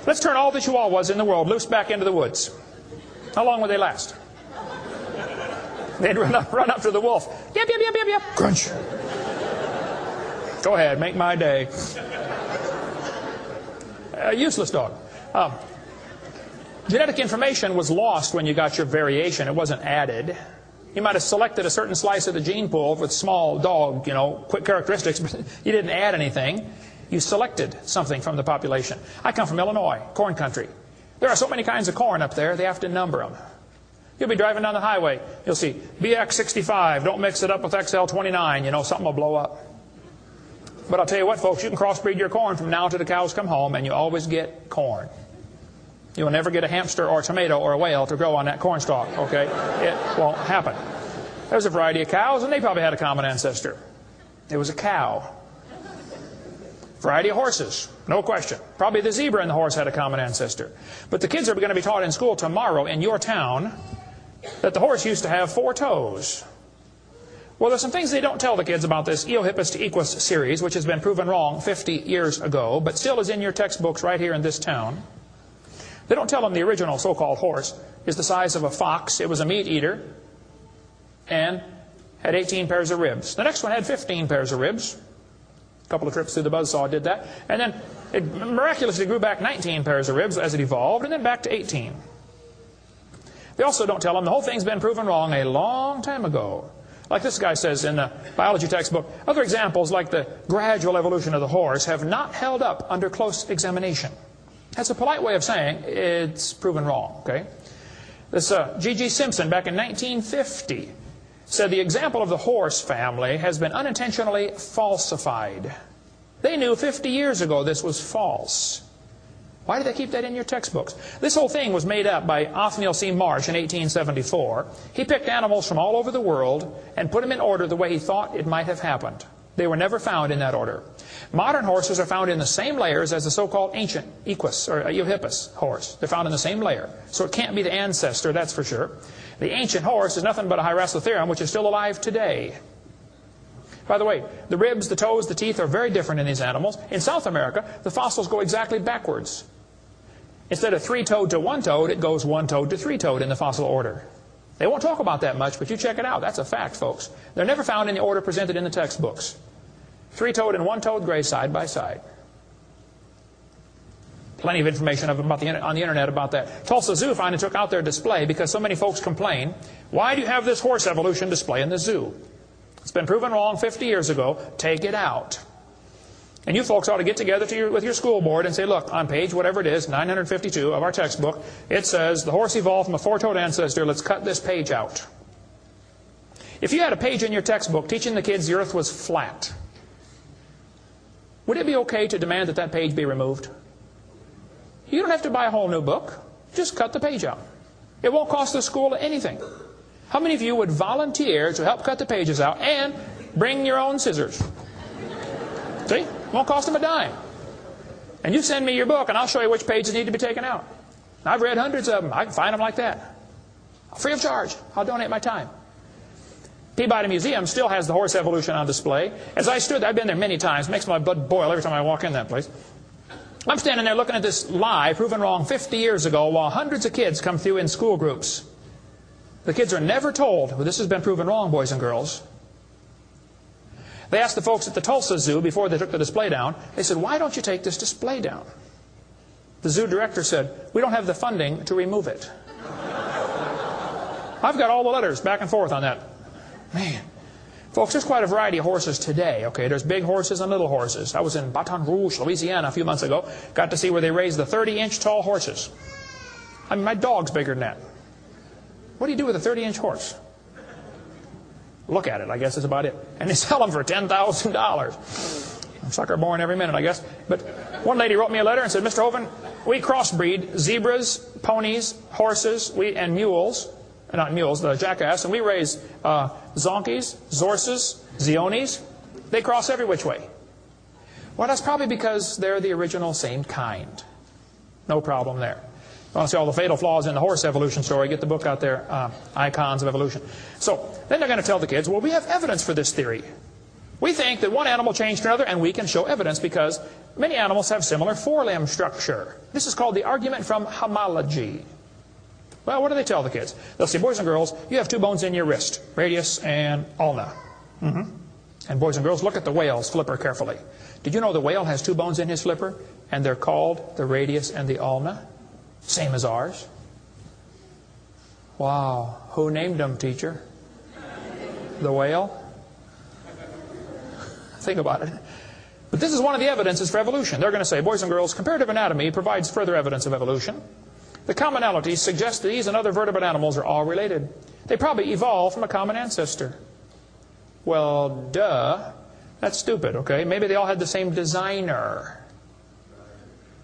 Let's turn all the Chihuahuas in the world loose back into the woods. How long would they last? They'd run up to the wolf. Yep, yep, yep, yep, yep. Crunch. Go ahead, make my day. A useless dog. Genetic information was lost when you got your variation. It wasn't added. You might have selected a certain slice of the gene pool with small dog, quick characteristics, but you didn't add anything. You selected something from the population. I come from Illinois, corn country. There are so many kinds of corn up there, they have to number them. You'll be driving down the highway. You'll see BX65. Don't mix it up with XL29. Something will blow up. But I'll tell you what, folks, you can crossbreed your corn from now till the cows come home, and you always get corn. You'll never get a hamster or a tomato or a whale to grow on that corn stalk, okay? It won't happen. There's a variety of cows, and they probably had a common ancestor. It was a cow. Variety of horses, no question. Probably the zebra and the horse had a common ancestor. But the kids are going to be taught in school tomorrow in your town that the horse used to have 4 toes. Well, there's some things they don't tell the kids about this Eohippus to Equus series, which has been proven wrong 50 years ago, but still is in your textbooks right here in this town. They don't tell them the original so-called horse is the size of a fox. It was a meat eater and had 18 pairs of ribs. The next one had 15 pairs of ribs. A couple of trips through the buzzsaw did that. And then it miraculously grew back 19 pairs of ribs as it evolved, and then back to 18. They also don't tell them the whole thing's been proven wrong a long time ago. Like this guy says in the biology textbook, other examples like the gradual evolution of the horse have not held up under close examination. That's a polite way of saying it's proven wrong. Okay? This G.G. Simpson back in 1950 said the example of the horse family has been unintentionally falsified. They knew 50 years ago this was false. Why did they keep that in your textbooks? This whole thing was made up by Othniel C. Marsh in 1874. He picked animals from all over the world and put them in order the way he thought it might have happened. They were never found in that order. Modern horses are found in the same layers as the so-called ancient Equus or Eohippus horse. They're found in the same layer. So it can't be the ancestor, that's for sure. The ancient horse is nothing but a Hyracotherium, which is still alive today. By the way, the ribs, the toes, the teeth are very different in these animals. In South America, the fossils go exactly backwards. Instead of 3-toed to 1-toed, it goes 1-toed to 3-toed in the fossil order. They won't talk about that much, but you check it out. That's a fact, folks. They're never found in the order presented in the textbooks. 3-toed and 1-toed graze side by side. Plenty of information on the internet about that. Tulsa Zoo finally took out their display because so many folks complain, why do you have this horse evolution display in the zoo? It's been proven wrong 50 years ago. Take it out. And you folks ought to get together with your school board and say, look, on page whatever it is, 952 of our textbook, it says the horse evolved from a 4-toed ancestor. Let's cut this page out. If you had a page in your textbook teaching the kids the earth was flat, would it be okay to demand that that page be removed? You don't have to buy a whole new book. Just cut the page out. It won't cost the school anything. How many of you would volunteer to help cut the pages out and bring your own scissors? See? It won't cost them a dime. And you send me your book and I'll show you which pages need to be taken out. I've read hundreds of them. I can find them like that. Free of charge. I'll donate my time. Peabody Museum still has the horse evolution on display. As I stood there, I've been there many times. It makes my blood boil every time I walk in that place. I'm standing there looking at this lie proven wrong 50 years ago while hundreds of kids come through in school groups. The kids are never told, well, this has been proven wrong, boys and girls. They asked the folks at the Tulsa Zoo before they took the display down, they said, why don't you take this display down? The zoo director said, we don't have the funding to remove it. I've got all the letters back and forth on that. Man. Folks, there's quite a variety of horses today. Okay, there's big horses and little horses. I was in Baton Rouge, Louisiana a few months ago. Got to see where they raised the 30-inch tall horses. I mean, my dog's bigger than that. What do you do with a 30-inch horse? Look at it, I guess is about it. And they sell them for $10,000. Sucker born every minute, I guess. But one lady wrote me a letter and said, Mr. Hovind, We crossbreed zebras, ponies, horses, and mules. Not mules, the jackass. And we raise zonkies, zorses, zeonies. They cross every which way. Well, that's probably because they're the original same kind. No problem there. You want to see all the fatal flaws in the horse evolution story, get the book out there, Icons of Evolution. So then they're going to tell the kids, well, we have evidence for this theory. We think that one animal changed to another, and we can show evidence because many animals have similar forelimb structure. This is called the argument from homology. Well, what do they tell the kids? They'll say, boys and girls, you have two bones in your wrist, radius and ulna. And boys and girls, look at the whale's flipper carefully. Did you know the whale has two bones in his flipper, and they're called the radius and the ulna? Same as ours. Wow. Who named them, teacher? The whale? Think about it. But this is one of the evidences for evolution. They're going to say, boys and girls, comparative anatomy provides further evidence of evolution. The commonalities suggest that these and other vertebrate animals are all related. They probably evolved from a common ancestor. Well, duh. That's stupid, okay? Maybe they all had the same designer.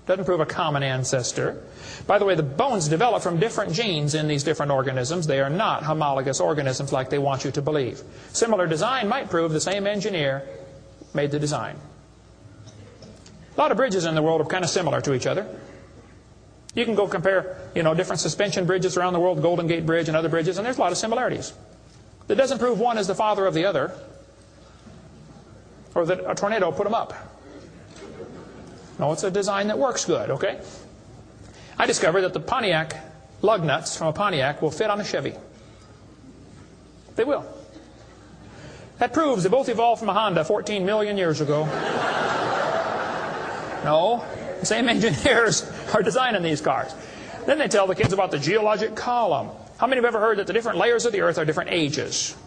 Doesn't prove a common ancestor. By the way, the bones develop from different genes in these different organisms. They are not homologous organisms like they want you to believe. Similar design might prove the same engineer made the design. A lot of bridges in the world are kind of similar to each other. You can go compare, different suspension bridges around the world, Golden Gate Bridge and other bridges, and there's a lot of similarities. That doesn't prove one is the father of the other, or that a tornado put them up. No, it's a design that works good, okay? I discovered that the Pontiac lug nuts from a Pontiac will fit on a Chevy. They will. That proves they both evolved from a Honda 14 million years ago. No, the same engineers are designing these cars. Then they tell the kids about the geologic column. How many have ever heard that the different layers of the earth are different ages?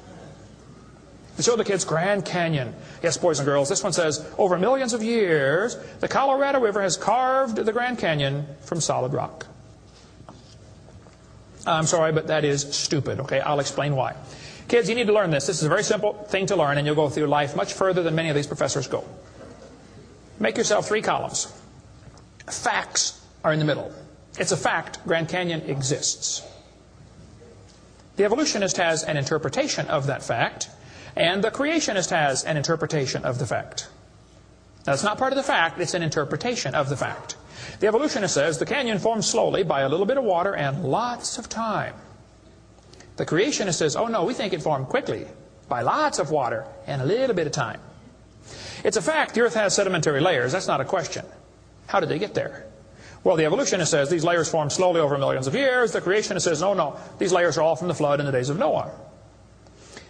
They show the kids Grand Canyon. Yes, boys and girls, this one says, over millions of years, the Colorado River has carved the Grand Canyon from solid rock. I'm sorry, but that is stupid, okay? I'll explain why. Kids, you need to learn this. This is a very simple thing to learn, and you'll go through life much further than many of these professors go. Make yourself 3 columns. Facts are in the middle. It's a fact Grand Canyon exists. The evolutionist has an interpretation of that fact, and the creationist has an interpretation of the fact. Now, it's not part of the fact, it's an interpretation of the fact. The evolutionist says the canyon formed slowly by a little bit of water and lots of time. The creationist says, oh no, we think it formed quickly by lots of water and a little bit of time. It's a fact the earth has sedimentary layers. That's not a question. How did they get there? Well, the evolutionist says these layers formed slowly over millions of years. The creationist says, oh no, these layers are all from the flood in the days of Noah.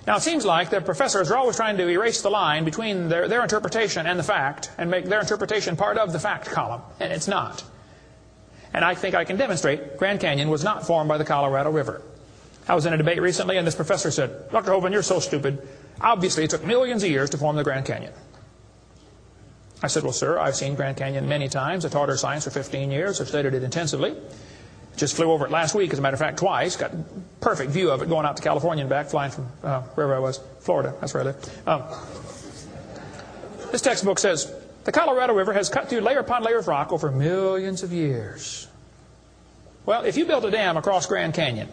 Now, it seems like the professors are always trying to erase the line between their interpretation and the fact and make their interpretation part of the fact column, and it's not. And I think I can demonstrate Grand Canyon was not formed by the Colorado River. I was in a debate recently, and this professor said, Dr. Hovind, you're so stupid. Obviously, it took millions of years to form the Grand Canyon. I said, well, sir, I've seen Grand Canyon many times. I taught earth science for 15 years. I've studied it intensively. Just flew over it last week, as a matter of fact, twice. Got a perfect view of it going out to California and back, flying from wherever I was, Florida. That's where I live. This textbook says, the Colorado River has cut through layer upon layer of rock over millions of years. Well, if you built a dam across Grand Canyon,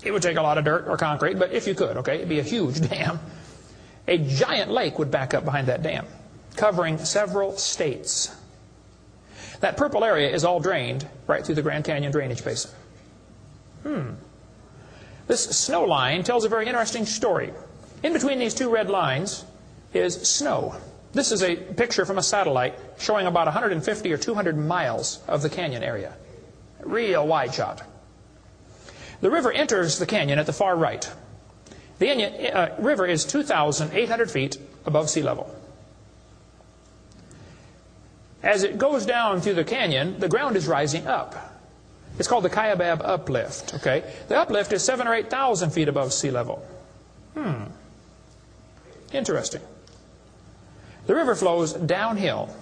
it would take a lot of dirt or concrete, but if you could, okay, it'd be a huge dam. A giant lake would back up behind that dam, covering several states. That purple area is all drained right through the Grand Canyon drainage basin. This snow line tells a very interesting story. In between these two red lines is snow. This is a picture from a satellite showing about 150 or 200 miles of the canyon area. Real wide shot. The river enters the canyon at the far right. The river is 2,800 feet above sea level. As it goes down through the canyon, the ground is rising up. It's called the Kaibab uplift. Okay, the uplift is 7,000 or 8,000 feet above sea level. Interesting. The river flows downhill.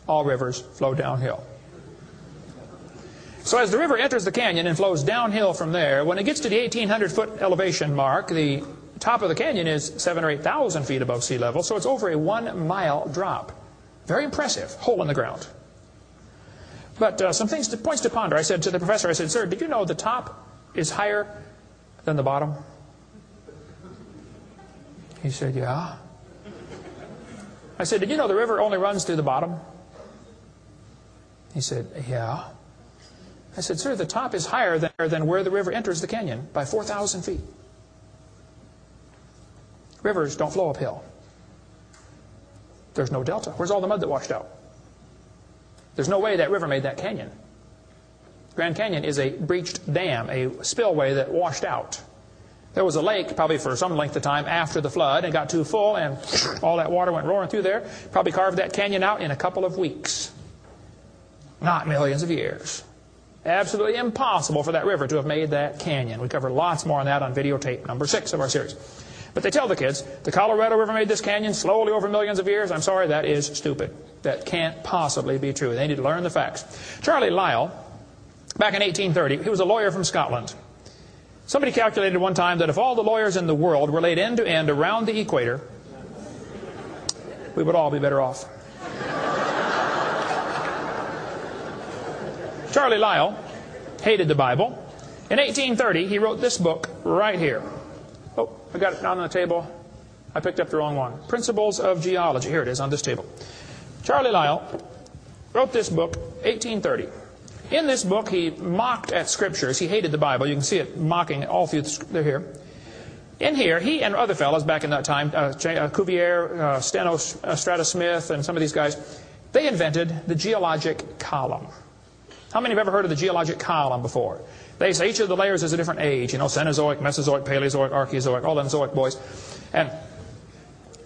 All rivers flow downhill. So as the river enters the canyon and flows downhill from there, when it gets to the 1,800-foot elevation mark, the top of the canyon is 7,000 or 8,000 feet above sea level, so it's over a 1-mile drop. Very impressive. Hole in the ground. But some points to ponder. I said to the professor, I said, sir, did you know the top is higher than the bottom? He said, yeah. I said, did you know the river only runs through the bottom? He said, yeah. I said, sir, the top is higher than where the river enters the canyon by 4,000 feet. Rivers don't flow uphill. There's no delta. Where's all the mud that washed out? There's no way that river made that canyon. Grand Canyon is a breached dam, a spillway that washed out. There was a lake probably for some length of time after the flood and got too full and all that water went roaring through there. Probably carved that canyon out in a couple of weeks. Not millions of years. Absolutely impossible for that river to have made that canyon. We cover lots more on that on videotape number 6 of our series. But they tell the kids, the Colorado River made this canyon slowly over millions of years. I'm sorry, that is stupid. That can't possibly be true. They need to learn the facts. Charlie Lyell, back in 1830, he was a lawyer from Scotland. Somebody calculated one time that if all the lawyers in the world were laid end to end around the equator, we would all be better off. Charlie Lyell hated the Bible. In 1830, he wrote this book right here. Oh, I got it down on the table. I picked up the wrong one. Principles of Geology. Here it is on this table. Charlie Lyell wrote this book, 1830. In this book, he mocked at scriptures. He hated the Bible. You can see it mocking all through they're here. In here, he and other fellows back in that time, Cuvier, Stratus Smith, and some of these guys, they invented the geologic column. How many have ever heard of the geologic column before? They say each of the layers is a different age. You know, Cenozoic, Mesozoic, Paleozoic, Archeozoic, all them Zoic boys. And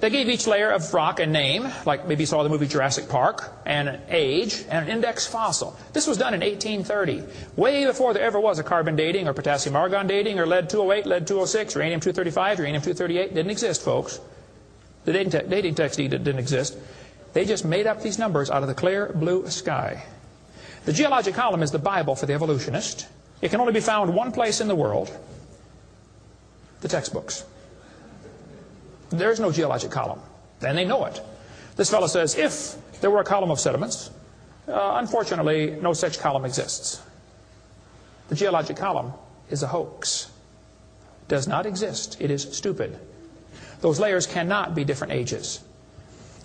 they gave each layer of rock a name, like maybe you saw the movie Jurassic Park, and an age, and an index fossil. This was done in 1830, way before there ever was a carbon dating or potassium argon dating or lead-208, lead-206, uranium-235, uranium-238. Didn't exist, folks. The dating technique didn't exist. They just made up these numbers out of the clear blue sky. The geologic column is the Bible for the evolutionist. It can only be found one place in the world, the textbooks. There's no geologic column. And they know it. This fellow says, if there were a column of sediments, unfortunately, no such column exists. The geologic column is a hoax. It does not exist. It is stupid. Those layers cannot be different ages.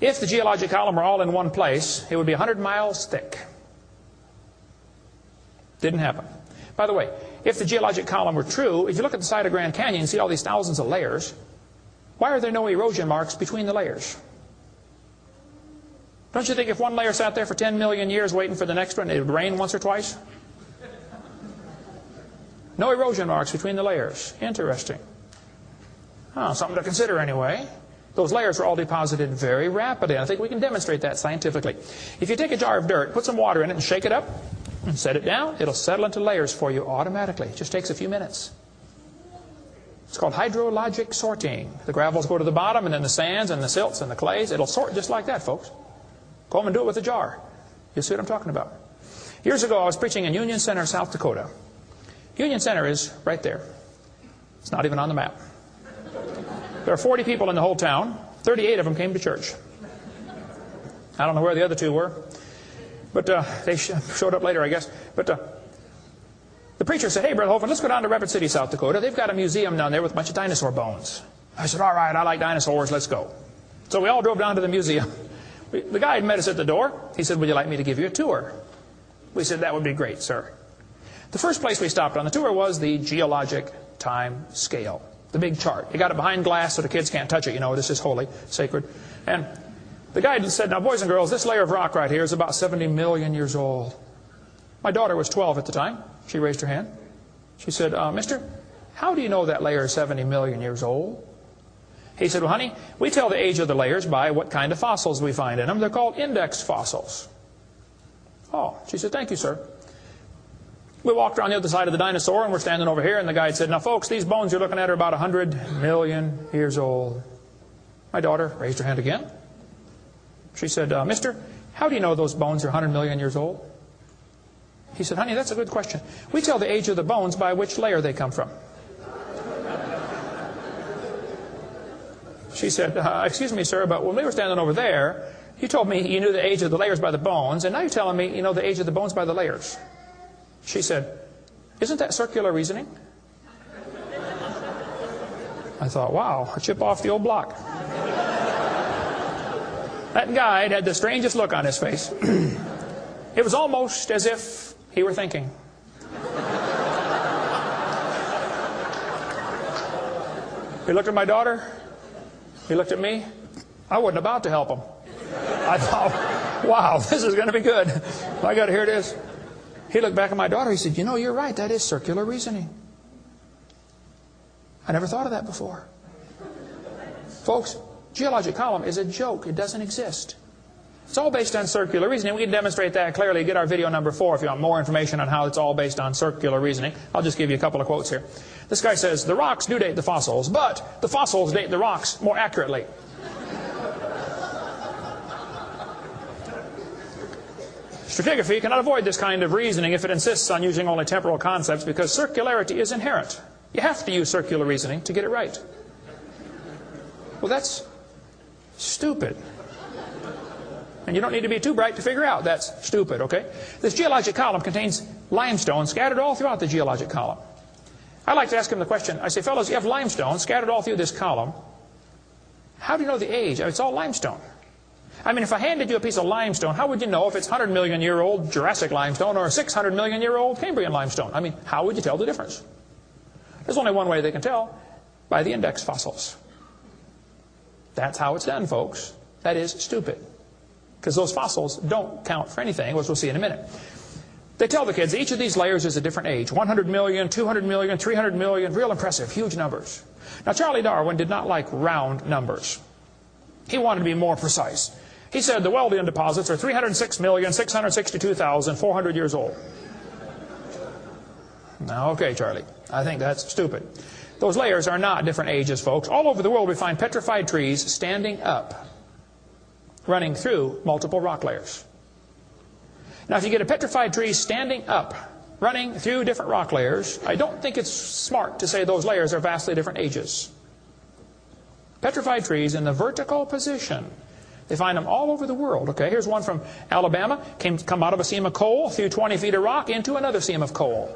If the geologic column were all in one place, it would be 100 miles thick. Didn't happen. By the way, if the geologic column were true, if you look at the side of Grand Canyon and see all these thousands of layers, why are there no erosion marks between the layers? Don't you think if one layer sat there for 10 million years waiting for the next one, it would rain once or twice? No erosion marks between the layers. Interesting. Oh, something to consider anyway. Those layers are all deposited very rapidly. I think we can demonstrate that scientifically. If you take a jar of dirt, put some water in it and shake it up, and set it down, it'll settle into layers for you automatically. It just takes a few minutes. It's called hydrologic sorting. The gravels go to the bottom, and then the sands and the silts and the clays. It'll sort just like that, folks. Go home and do it with a jar. You'll see what I'm talking about. Years ago, I was preaching in Union Center, South Dakota. Union Center is right there. It's not even on the map. There are 40 people in the whole town. 38 of them came to church. I don't know where the other 2 were. But they showed up later, I guess. But the preacher said, hey, Brother Hovind, let's go down to Rapid City, South Dakota. They've got a museum down there with a bunch of dinosaur bones. I said, all right, I like dinosaurs, let's go. So we all drove down to the museum. The guide met us at the door. He said, would you like me to give you a tour? We said, that would be great, sir. The first place we stopped on the tour was the geologic time scale, the big chart. He got it behind glass so the kids can't touch it. You know, this is holy, sacred. And the guide said, now, boys and girls, this layer of rock right here is about 70 million years old. My daughter was 12 at the time. She raised her hand. She said, mister, how do you know that layer is 70 million years old? He said, well, honey, we tell the age of the layers by what kind of fossils we find in them. They're called index fossils. Oh, she said, thank you, sir. We walked around the other side of the dinosaur, and we're standing over here, and the guide said, now, folks, these bones you're looking at are about 100 million years old. My daughter raised her hand again. She said, mister, how do you know those bones are 100 million years old? He said, honey, that's a good question. We tell the age of the bones by which layer they come from. She said, excuse me, sir, but when we were standing over there, you told me you knew the age of the layers by the bones, and now you're telling me you know the age of the bones by the layers. She said, isn't that circular reasoning? I thought, wow, a chip off the old block. That guide had the strangest look on his face. It was almost as if he were thinking. He looked at my daughter. He looked at me. I wasn't about to help him. I thought, wow, this is going to be good. I got to hear this. He looked back at my daughter. He said, you know, you're right. That is circular reasoning. I never thought of that before. Folks, geologic column is a joke. It doesn't exist. It's all based on circular reasoning. We can demonstrate that clearly. Get our video number 4 if you want more information on how it's all based on circular reasoning. I'll just give you a couple of quotes here. This guy says, the rocks do date the fossils, but the fossils date the rocks more accurately. Stratigraphy cannot avoid this kind of reasoning if it insists on using only temporal concepts because circularity is inherent. You have to use circular reasoning to get it right. Well, that's stupid. And you don't need to be too bright to figure out that's stupid, okay? This geologic column contains limestone scattered all throughout the geologic column. I like to ask him the question, I say, fellows, you have limestone scattered all through this column. How do you know the age? It's all limestone. I mean, if I handed you a piece of limestone, how would you know if it's 100 million year old Jurassic limestone or 600 million year old Cambrian limestone? I mean, how would you tell the difference? There's only one way they can tell, by the index fossils. That's how it's done, folks. That is stupid. Because those fossils don't count for anything, which we'll see in a minute. They tell the kids each of these layers is a different age. 100 million, 200 million, 300 million. Real impressive, huge numbers. Now, Charlie Darwin did not like round numbers. He wanted to be more precise. He said the Wealdian deposits are 306,662,400 years old. Now, okay, Charlie, I think that's stupid. Those layers are not different ages, folks. All over the world we find petrified trees standing up, running through multiple rock layers. Now, if you get a petrified tree standing up, running through different rock layers, I don't think it's smart to say those layers are vastly different ages. Petrified trees in the vertical position. They find them all over the world. Okay, here's one from Alabama. Come out of a seam of coal, through 20 feet of rock, into another seam of coal.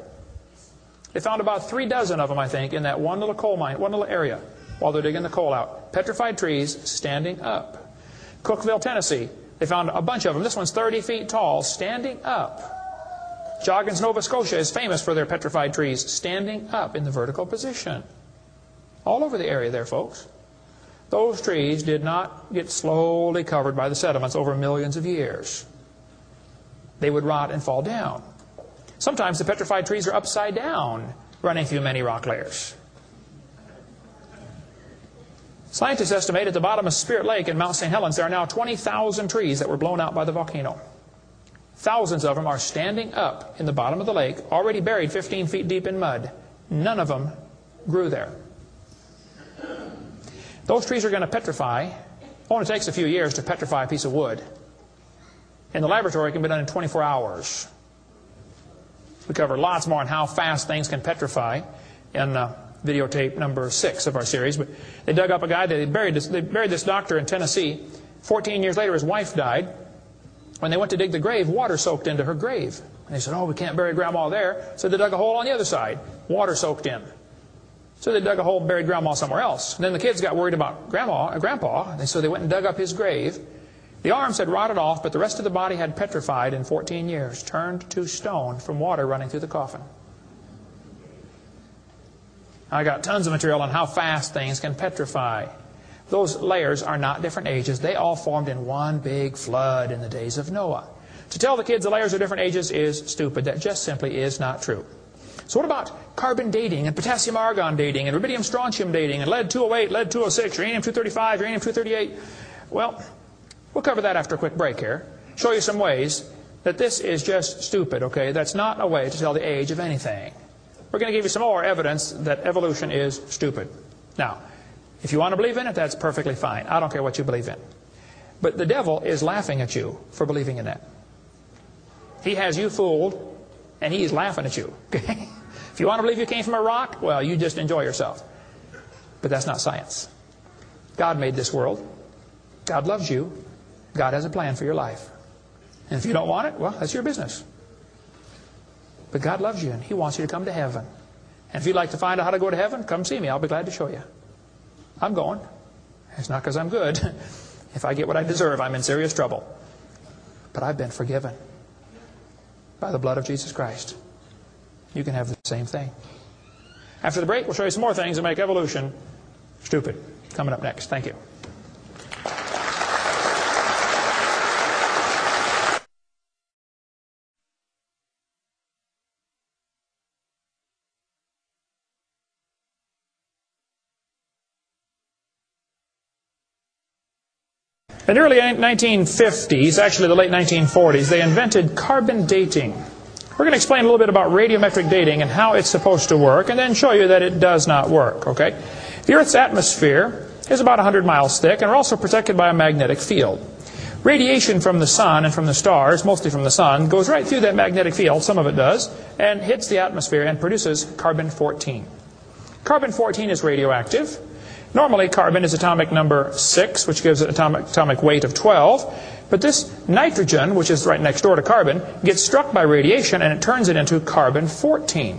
They found about 3 dozen of them, I think, in that one little coal mine, one little area, while they're digging the coal out. Petrified trees standing up. Cookeville, Tennessee. They found a bunch of them. This one's 30 feet tall, standing up. Joggins, Nova Scotia is famous for their petrified trees standing up in the vertical position. All over the area there, folks. Those trees did not get slowly covered by the sediments over millions of years. They would rot and fall down. Sometimes the petrified trees are upside down, running through many rock layers. Scientists estimate at the bottom of Spirit Lake in Mount St. Helens there are now 20,000 trees that were blown out by the volcano. Thousands of them are standing up in the bottom of the lake, already buried 15 feet deep in mud. None of them grew there. Those trees are going to petrify. It only takes a few years to petrify a piece of wood. In the laboratory, it can be done in 24 hours. We cover lots more on how fast things can petrify in videotape number 6 of our series. But they dug up a guy, they buried this doctor in Tennessee. 14 years later, his wife died. When they went to dig the grave, water soaked into her grave. And they said, oh, we can't bury Grandma there. So they dug a hole on the other side. Water soaked in. So they dug a hole and buried Grandma somewhere else. And then the kids got worried about Grandpa, and so they went and dug up his grave. The arms had rotted off, but the rest of the body had petrified in 14 years, turned to stone from water running through the coffin. I got tons of material on how fast things can petrify. Those layers are not different ages. They all formed in one big flood in the days of Noah. To tell the kids the layers are different ages is stupid. That just simply is not true. So what about carbon dating and potassium-argon dating and rubidium-strontium dating and lead-208, lead-206, uranium-235, uranium-238? Well, we'll cover that after a quick break here. Show you some ways that this is just stupid, okay? That's not a way to tell the age of anything. We're going to give you some more evidence that evolution is stupid. Now, if you want to believe in it, that's perfectly fine. I don't care what you believe in. But the devil is laughing at you for believing in that. He has you fooled, and he's laughing at you. Okay? If you want to believe you came from a rock, well, you just enjoy yourself. But that's not science. God made this world. God loves you. God God has a plan for your life. And if you don't want it, well, that's your business. But God loves you, and He wants you to come to heaven. And if you'd like to find out how to go to heaven, come see me. I'll be glad to show you. I'm going. It's not because I'm good. If I get what I deserve, I'm in serious trouble. But I've been forgiven by the blood of Jesus Christ. You can have the same thing. After the break, we'll show you some more things that make evolution stupid. Coming up next. Thank you. In the early 1950s, actually the late 1940s, they invented carbon dating. We're going to explain a little bit about radiometric dating and how it's supposed to work, and then show you that it does not work, okay? The Earth's atmosphere is about 100 miles thick, and we're also protected by a magnetic field. Radiation from the sun and from the stars, mostly from the sun, goes right through that magnetic field, some of it does, and hits the atmosphere and produces carbon-14. Carbon-14 is radioactive. Normally, carbon is atomic number 6, which gives it atomic weight of 12. But this nitrogen, which is right next door to carbon, gets struck by radiation and it turns it into carbon-14.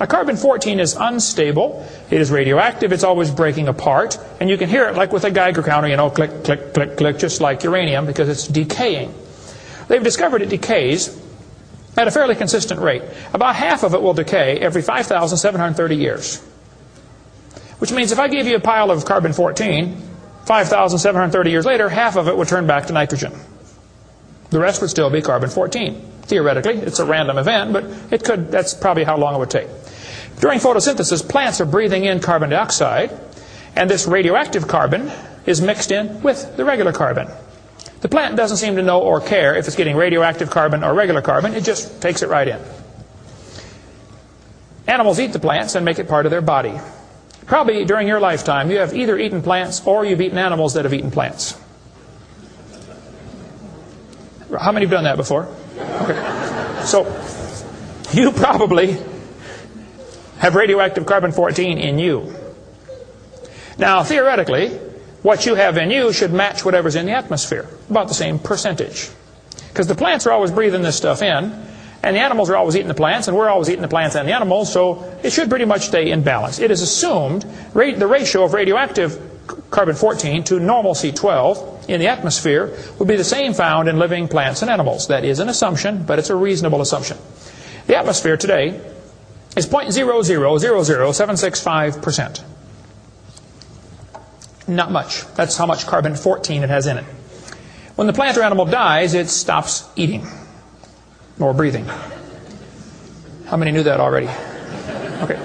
Now, carbon-14 is unstable. It is radioactive. It's always breaking apart. And you can hear it like with a Geiger counter, you know, click, click, click, click, just like uranium, because it's decaying. They've discovered it decays at a fairly consistent rate. About half of it will decay every 5,730 years. Which means if I gave you a pile of carbon-14, 5,730 years later, half of it would turn back to nitrogen. The rest would still be carbon-14. Theoretically, it's a random event, but it could. That's probably how long it would take. During photosynthesis, plants are breathing in carbon dioxide, and this radioactive carbon is mixed in with the regular carbon. The plant doesn't seem to know or care if it's getting radioactive carbon or regular carbon. It just takes it right in. Animals eat the plants and make it part of their body. Probably during your lifetime, you have either eaten plants or you've eaten animals that have eaten plants. How many have done that before? Okay. So, you probably have radioactive carbon-14 in you. Now, theoretically, what you have in you should match whatever's in the atmosphere, about the same percentage. Because the plants are always breathing this stuff in, and the animals are always eating the plants, and we're always eating the plants and the animals, so it should pretty much stay in balance. It is assumed the ratio of radioactive carbon-14 to normal C12 in the atmosphere would be the same found in living plants and animals. That is an assumption, but it's a reasonable assumption. The atmosphere today is 0.0000765%. Not much. That's how much carbon-14 it has in it. When the plant or animal dies, it stops eating or breathing. How many knew that already? Okay.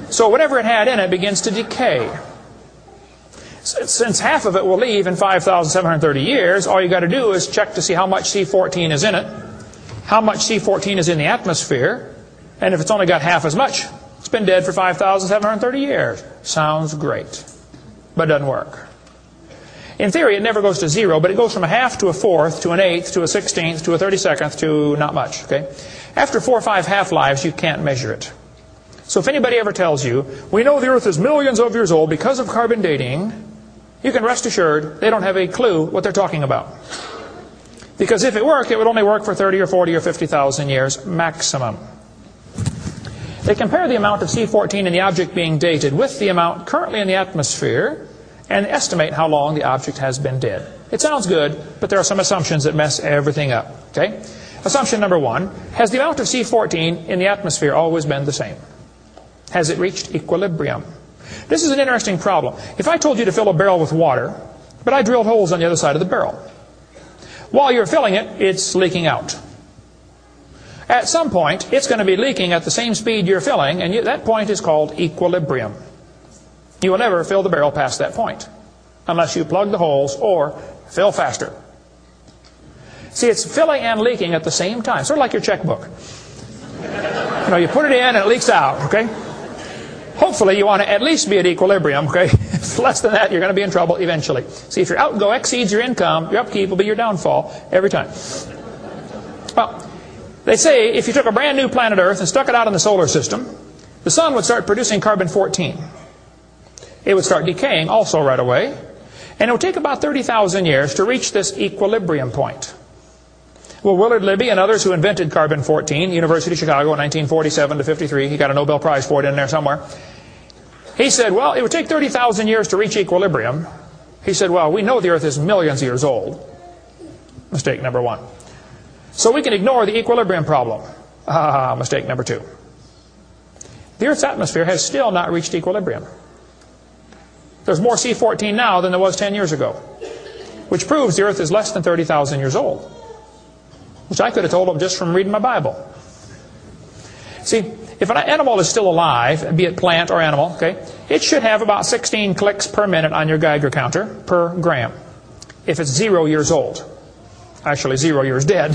So whatever it had in it begins to decay. Since half of it will leave in 5,730 years, all you got to do is check to see how much C14 is in it, how much C14 is in the atmosphere, and if it's only got half as much, it's been dead for 5,730 years. Sounds great, but doesn't work. In theory, it never goes to zero, but it goes from a half to a fourth, to an eighth, to a 16th, to a 32nd, to not much. Okay? After 4 or 5 half-lives, you can't measure it. So if anybody ever tells you, we know the Earth is millions of years old because of carbon dating, you can rest assured they don't have a clue what they're talking about. Because if it worked, it would only work for 30 or 40 or 50,000 years maximum. They compare the amount of C14 in the object being dated with the amount currently in the atmosphere, and estimate how long the object has been dead. It sounds good, but there are some assumptions that mess everything up. Okay? Assumption number 1, has the amount of C14 in the atmosphere always been the same? Has it reached equilibrium? This is an interesting problem. If I told you to fill a barrel with water, but I drilled holes on the other side of the barrel, while you're filling it, it's leaking out. At some point, it's going to be leaking at the same speed you're filling, and that point is called equilibrium. You will never fill the barrel past that point, unless you plug the holes or fill faster. See, it's filling and leaking at the same time, sort of like your checkbook. You know, you put it in and it leaks out, okay? Hopefully you want to at least be at equilibrium, okay? If less than that, you're going to be in trouble eventually. See, if your outgo exceeds your income, your upkeep will be your downfall every time. Well, they say if you took a brand new planet Earth and stuck it out in the solar system, the sun would start producing carbon-14. It would start decaying also right away. And it will take about 30,000 years to reach this equilibrium point. Well, Willard Libby and others who invented carbon-14, University of Chicago in 1947 to 53, he got a Nobel Prize for it in there somewhere. He said, well, it would take 30,000 years to reach equilibrium. He said, well, we know the Earth is millions of years old. Mistake number one. So we can ignore the equilibrium problem. Mistake number two. The Earth's atmosphere has still not reached equilibrium. There's more C14 now than there was 10 years ago, which proves the Earth is less than 30,000 years old, which I could have told them just from reading my Bible. See, if an animal is still alive, be it plant or animal, okay, it should have about 16 clicks per minute on your Geiger counter per gram. If it's 0 years old. Actually, 0 years dead.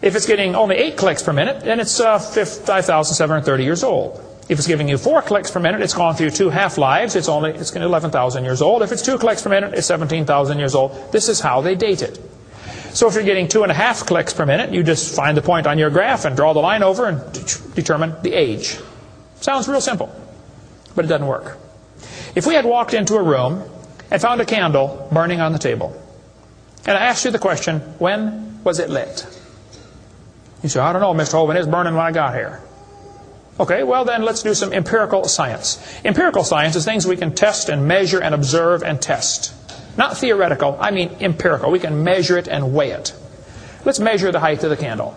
If it's getting only 8 clicks per minute, then it's 5,730 years old. If it's giving you 4 clicks per minute, it's gone through 2 half-lives. It's 11,000 years old. If it's 2 clicks per minute, it's 17,000 years old. This is how they date it. So if you're getting 2.5 clicks per minute, you just find the point on your graph and draw the line over and determine the age. Sounds real simple, but it doesn't work. If we had walked into a room and found a candle burning on the table, and I asked you the question, when was it lit? You say, I don't know, Mr. Hovind, it's burning when I got here. Okay, well then let's do some empirical science. Empirical science is things we can test and measure and observe and test. Not theoretical, I mean empirical. We can measure it and weigh it. Let's measure the height of the candle.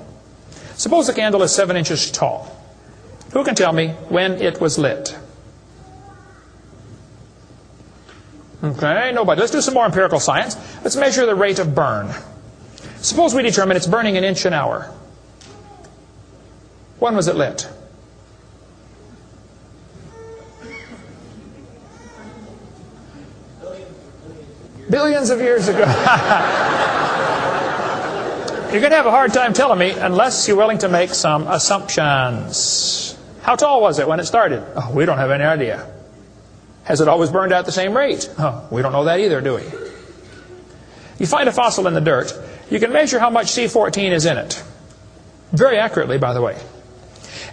Suppose the candle is 7 inches tall. Who can tell me when it was lit? Okay, nobody. Let's do some more empirical science. Let's measure the rate of burn. Suppose we determine it's burning an inch an hour. When was it lit? Billions of years ago. You're going to have a hard time telling me unless you're willing to make some assumptions. How tall was it when it started? Oh, we don't have any idea. Has it always burned at the same rate? Oh, we don't know that either, do we? You find a fossil in the dirt, you can measure how much C14 is in it. Very accurately, by the way.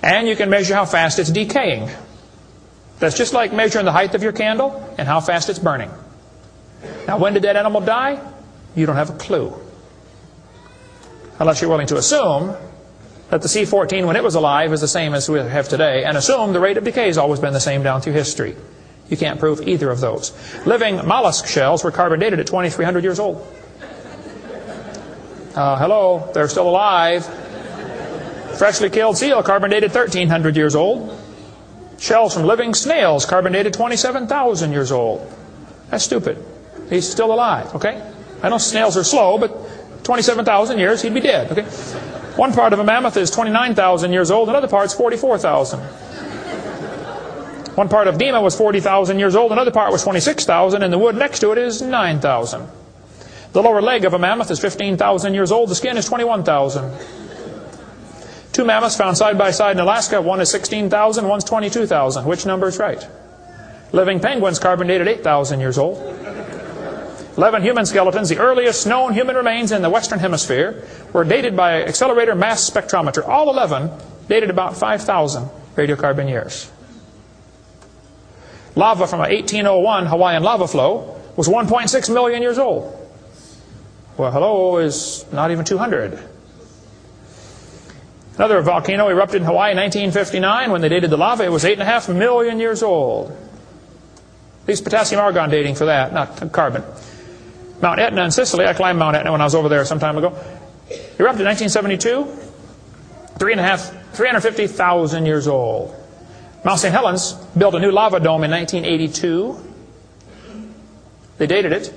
And you can measure how fast it's decaying. That's just like measuring the height of your candle and how fast it's burning. Now, when did that animal die? You don't have a clue. Unless you're willing to assume that the C14 when it was alive is the same as we have today, and assume the rate of decay has always been the same down through history. You can't prove either of those. Living mollusk shells were carbon dated at 2,300 years old. Hello, they're still alive. Freshly killed seal carbon dated 1,300 years old. Shells from living snails carbon dated 27,000 years old. That's stupid. He's still alive, okay? I know snails are slow, but 27,000 years, he'd be dead, okay? One part of a mammoth is 29,000 years old, another part's 44,000. One part of Dima was 40,000 years old, another part was 26,000, and the wood next to it is 9,000. The lower leg of a mammoth is 15,000 years old, the skin is 21,000. 2 mammoths found side by side in Alaska, one is 16,000, one's 22,000. Which number is right? Living penguins carbon dated 8,000 years old. 11 human skeletons, the earliest known human remains in the Western Hemisphere, were dated by accelerator mass spectrometer. All 11 dated about 5,000 radiocarbon years. Lava from a 1801 Hawaiian lava flow was 1.6 million years old. Well, hello is not even 200. Another volcano erupted in Hawaii in 1959. When they dated the lava, it was 8.5 million years old. These potassium argon dating for that, not carbon. Mount Etna in Sicily, I climbed Mount Etna when I was over there some time ago, erupted in 1972, 350,000 years old. Mount St. Helens built a new lava dome in 1982. They dated it,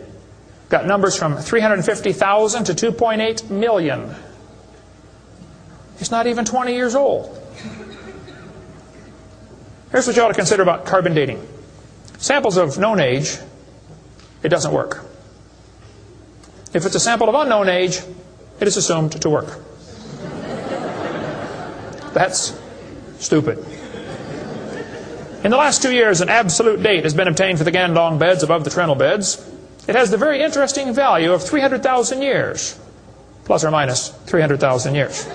got numbers from 350,000 to 2.8 million. It's not even 20 years old. Here's what you ought to consider about carbon dating. Samples of known age, it doesn't work. If it's a sample of unknown age, it is assumed to work. That's stupid. In the last 2 years, an absolute date has been obtained for the Gandong beds above the Trenel beds. It has the very interesting value of 300,000 years, plus or minus 300,000 years.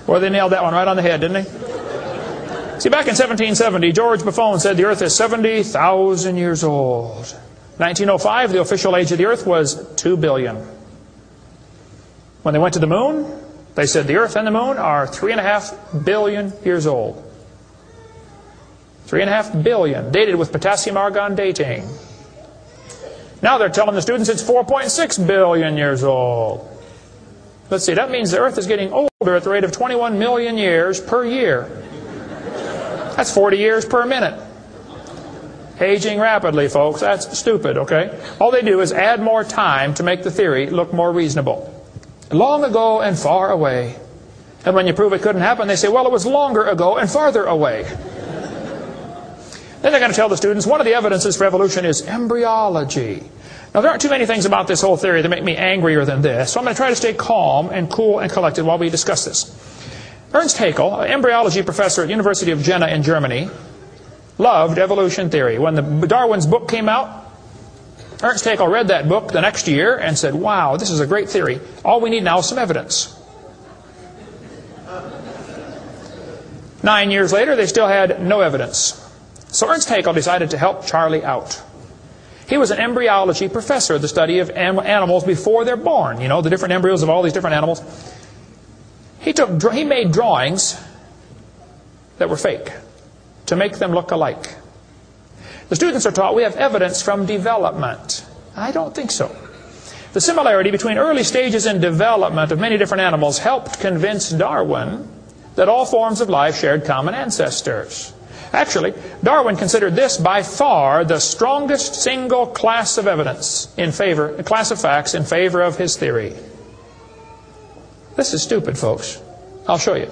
Well, they nailed that one right on the head, didn't they? See, back in 1770, George Buffon said the Earth is 70,000 years old. 1905, the official age of the Earth was 2 billion. When they went to the moon, they said the Earth and the moon are 3.5 billion years old. 3.5 billion, dated with potassium-argon dating. Now they're telling the students it's 4.6 billion years old. Let's see, that means the Earth is getting older at the rate of 21 million years per year. That's 40 years per minute. Aging rapidly, folks. That's stupid, okay? All they do is add more time to make the theory look more reasonable. Long ago and far away. And when you prove it couldn't happen, they say, well, it was longer ago and farther away. Then they're going to tell the students one of the evidences for evolution is embryology. Now, there aren't too many things about this whole theory that make me angrier than this, so I'm going to try to stay calm and cool and collected while we discuss this. Ernst Haeckel, an embryology professor at the University of Jena in Germany, loved evolution theory. When Darwin's book came out, Ernst Haeckel read that book the next year and said, wow, this is a great theory. All we need now is some evidence. 9 years later, they still had no evidence. So Ernst Haeckel decided to help Charlie out. He was an embryology professor, the study of animals before they're born. You know, the different embryos of all these different animals. He made drawings that were fake to make them look alike. The students are taught we have evidence from development. I don't think so. The similarity between early stages in development of many different animals helped convince Darwin that all forms of life shared common ancestors. Actually, Darwin considered this by far the strongest single class of evidence in favor, a class of facts in favor of his theory. This is stupid, folks. I'll show you.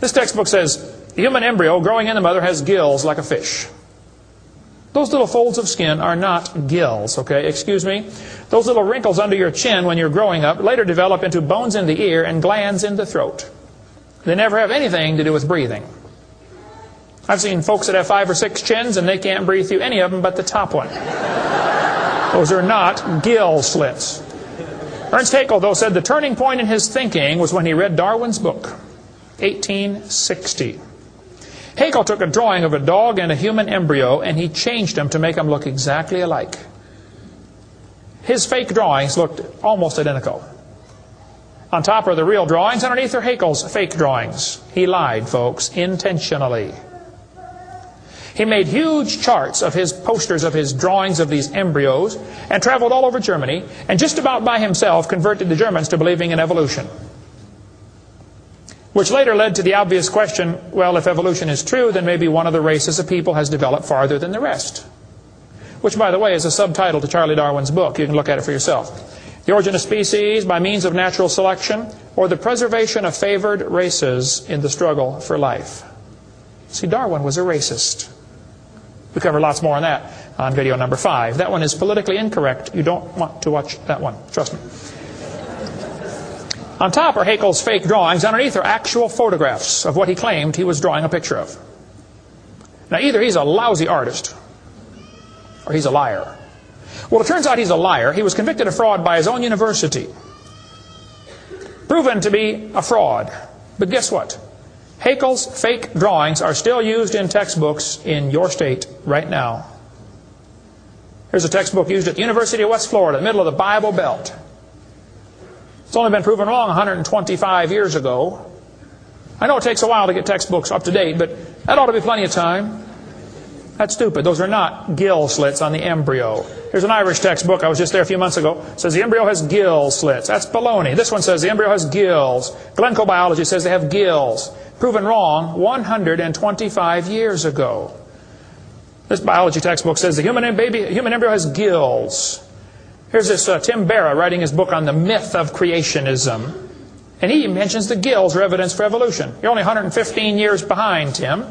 This textbook says, the human embryo growing in the mother has gills like a fish. Those little folds of skin are not gills, okay? Excuse me. Those little wrinkles under your chin when you're growing up later develop into bones in the ear and glands in the throat. They never have anything to do with breathing. I've seen folks that have 5 or 6 chins and they can't breathe through any of them but the top one. Those are not gill slits. Ernst Haeckel, though, said the turning point in his thinking was when he read Darwin's book, 1860. Haeckel took a drawing of a dog and a human embryo and he changed them to make them look exactly alike. His fake drawings looked almost identical. On top are the real drawings, underneath are Haeckel's fake drawings. He lied, folks, intentionally. He made huge charts of his posters of his drawings of these embryos and traveled all over Germany and just about by himself converted the Germans to believing in evolution. Which later led to the obvious question, well, if evolution is true, then maybe one of the races of people has developed farther than the rest. Which, by the way, is a subtitle to Charlie Darwin's book. You can look at it for yourself. The origin of species by means of natural selection, or the preservation of favored races in the struggle for life. See, Darwin was a racist. We cover lots more on that on video number 5. That one is politically incorrect. You don't want to watch that one. Trust me. On top are Haeckel's fake drawings. Underneath are actual photographs of what he claimed he was drawing a picture of. Now, either he's a lousy artist or he's a liar. Well, it turns out he's a liar. He was convicted of fraud by his own university. Proven to be a fraud. But guess what? Haeckel's fake drawings are still used in textbooks in your state right now. Here's a textbook used at the University of West Florida, in the middle of the Bible Belt. It's only been proven wrong 125 years ago. I know it takes a while to get textbooks up to date, but that ought to be plenty of time. That's stupid. Those are not gill slits on the embryo. Here's an Irish textbook. I was just there a few months ago. It says the embryo has gill slits. That's baloney. This one says the embryo has gills. Glencoe Biology says they have gills. Proven wrong 125 years ago. This biology textbook says the human embryo has gills. Here's this Tim Barra writing his book on the myth of creationism. And he mentions the gills are evidence for evolution. You're only 115 years behind, Tim.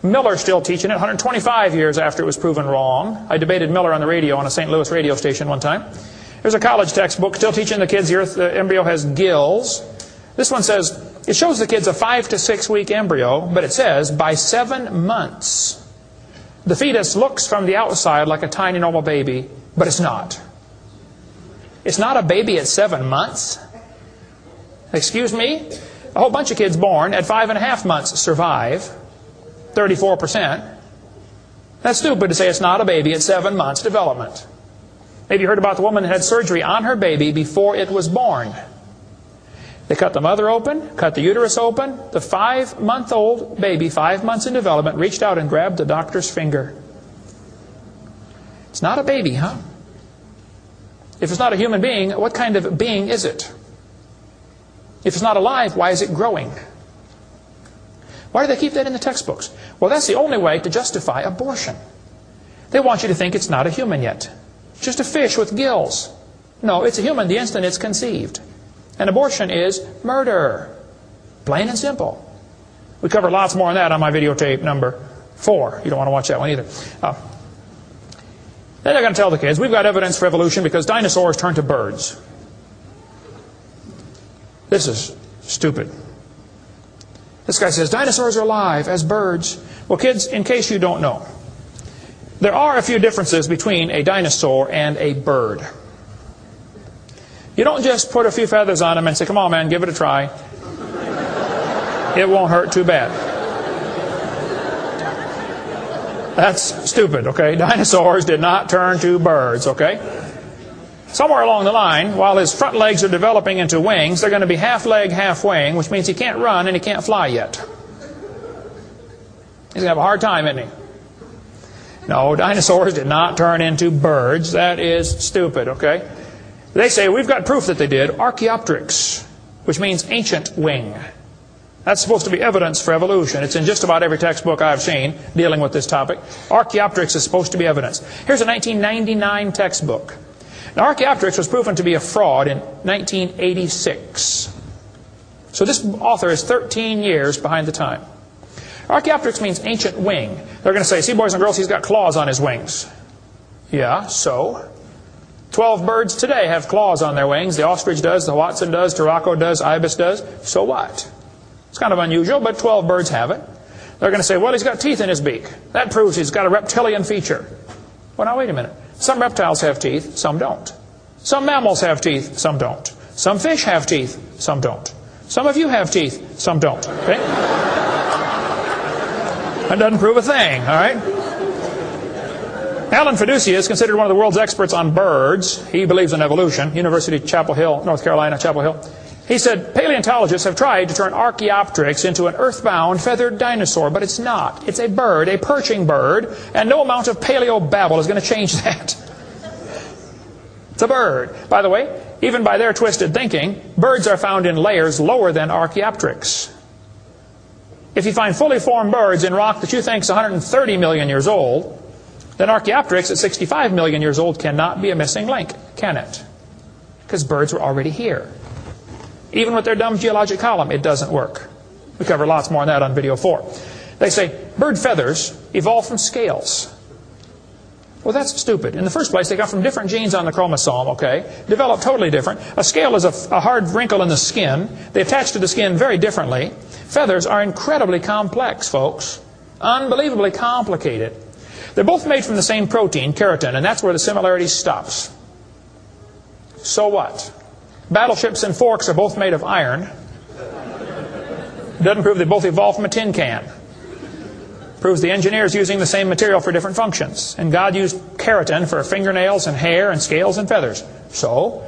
Miller's still teaching it 125 years after it was proven wrong. I debated Miller on the radio on a St. Louis radio station one time. There's a college textbook still teaching the kids the embryo has gills. This one says, it shows the kids a 5 to 6 week embryo, but it says by 7 months. The fetus looks from the outside like a tiny normal baby, but it's not. It's not a baby at 7 months. Excuse me? A whole bunch of kids born at 5.5 months survive. 34%. That's stupid to say it's not a baby at 7 months development. Maybe you heard about the woman that had surgery on her baby before it was born. They cut the mother open, cut the uterus open. The 5-month-old baby, 5 months in development, reached out and grabbed the doctor's finger. It's not a baby, huh? If it's not a human being, what kind of being is it? If it's not alive, why is it growing? Why do they keep that in the textbooks? Well, that's the only way to justify abortion. They want you to think it's not a human yet. Just a fish with gills. No, it's a human the instant it's conceived. And abortion is murder. Plain and simple. We cover lots more on that on my videotape number 4. You don't want to watch that one either. Then they're going to tell the kids, we've got evidence for evolution because dinosaurs turned to birds. This is stupid. This guy says, dinosaurs are alive as birds. Well, kids, in case you don't know, there are a few differences between a dinosaur and a bird. You don't just put a few feathers on them and say, come on, man, give it a try. It won't hurt too bad. That's stupid, okay? Dinosaurs did not turn to birds, okay? Somewhere along the line, while his front legs are developing into wings, they're going to be half leg, half wing, which means he can't run and he can't fly yet. He's going to have a hard time, isn't he? No, dinosaurs did not turn into birds. That is stupid, okay? They say, we've got proof that they did. Archaeopteryx, which means ancient wing. That's supposed to be evidence for evolution. It's in just about every textbook I've seen dealing with this topic. Archaeopteryx is supposed to be evidence. Here's a 1999 textbook. Now, Archaeopteryx was proven to be a fraud in 1986. So this author is 13 years behind the time. Archaeopteryx means ancient wing. They're going to say, see, boys and girls, he's got claws on his wings. Yeah, so? 12 birds today have claws on their wings. The ostrich does, the Watson does, Turako does, ibis does. So what? It's kind of unusual, but 12 birds have it. They're going to say, well, he's got teeth in his beak. That proves he's got a reptilian feature. Well, now, wait a minute. Some reptiles have teeth, some don't. Some mammals have teeth, some don't. Some fish have teeth, some don't. Some of you have teeth, some don't. Okay? That doesn't prove a thing, all right? Alan Fiducia is considered one of the world's experts on birds. He believes in evolution. University of Chapel Hill, North Carolina, Chapel Hill. He said, paleontologists have tried to turn Archaeopteryx into an earthbound feathered dinosaur, but it's not. It's a bird, a perching bird, and no amount of paleo-babble is going to change that. It's a bird. By the way, even by their twisted thinking, birds are found in layers lower than Archaeopteryx. If you find fully formed birds in rock that you think is 130 million years old, then Archaeopteryx at 65 million years old cannot be a missing link, can it? Because birds were already here. Even with their dumb geologic column, it doesn't work. We cover lots more on that on video 4. They say bird feathers evolved from scales. Well, that's stupid. In the first place, they come from different genes on the chromosome, okay? Developed totally different. A scale is a hard wrinkle in the skin. They attach to the skin very differently. Feathers are incredibly complex, folks. Unbelievably complicated. They're both made from the same protein, keratin, and that's where the similarity stops. So what? Battleships and forks are both made of iron. Doesn't prove they both evolved from a tin can. Proves the engineer's using the same material for different functions. And God used keratin for fingernails and hair and scales and feathers. So,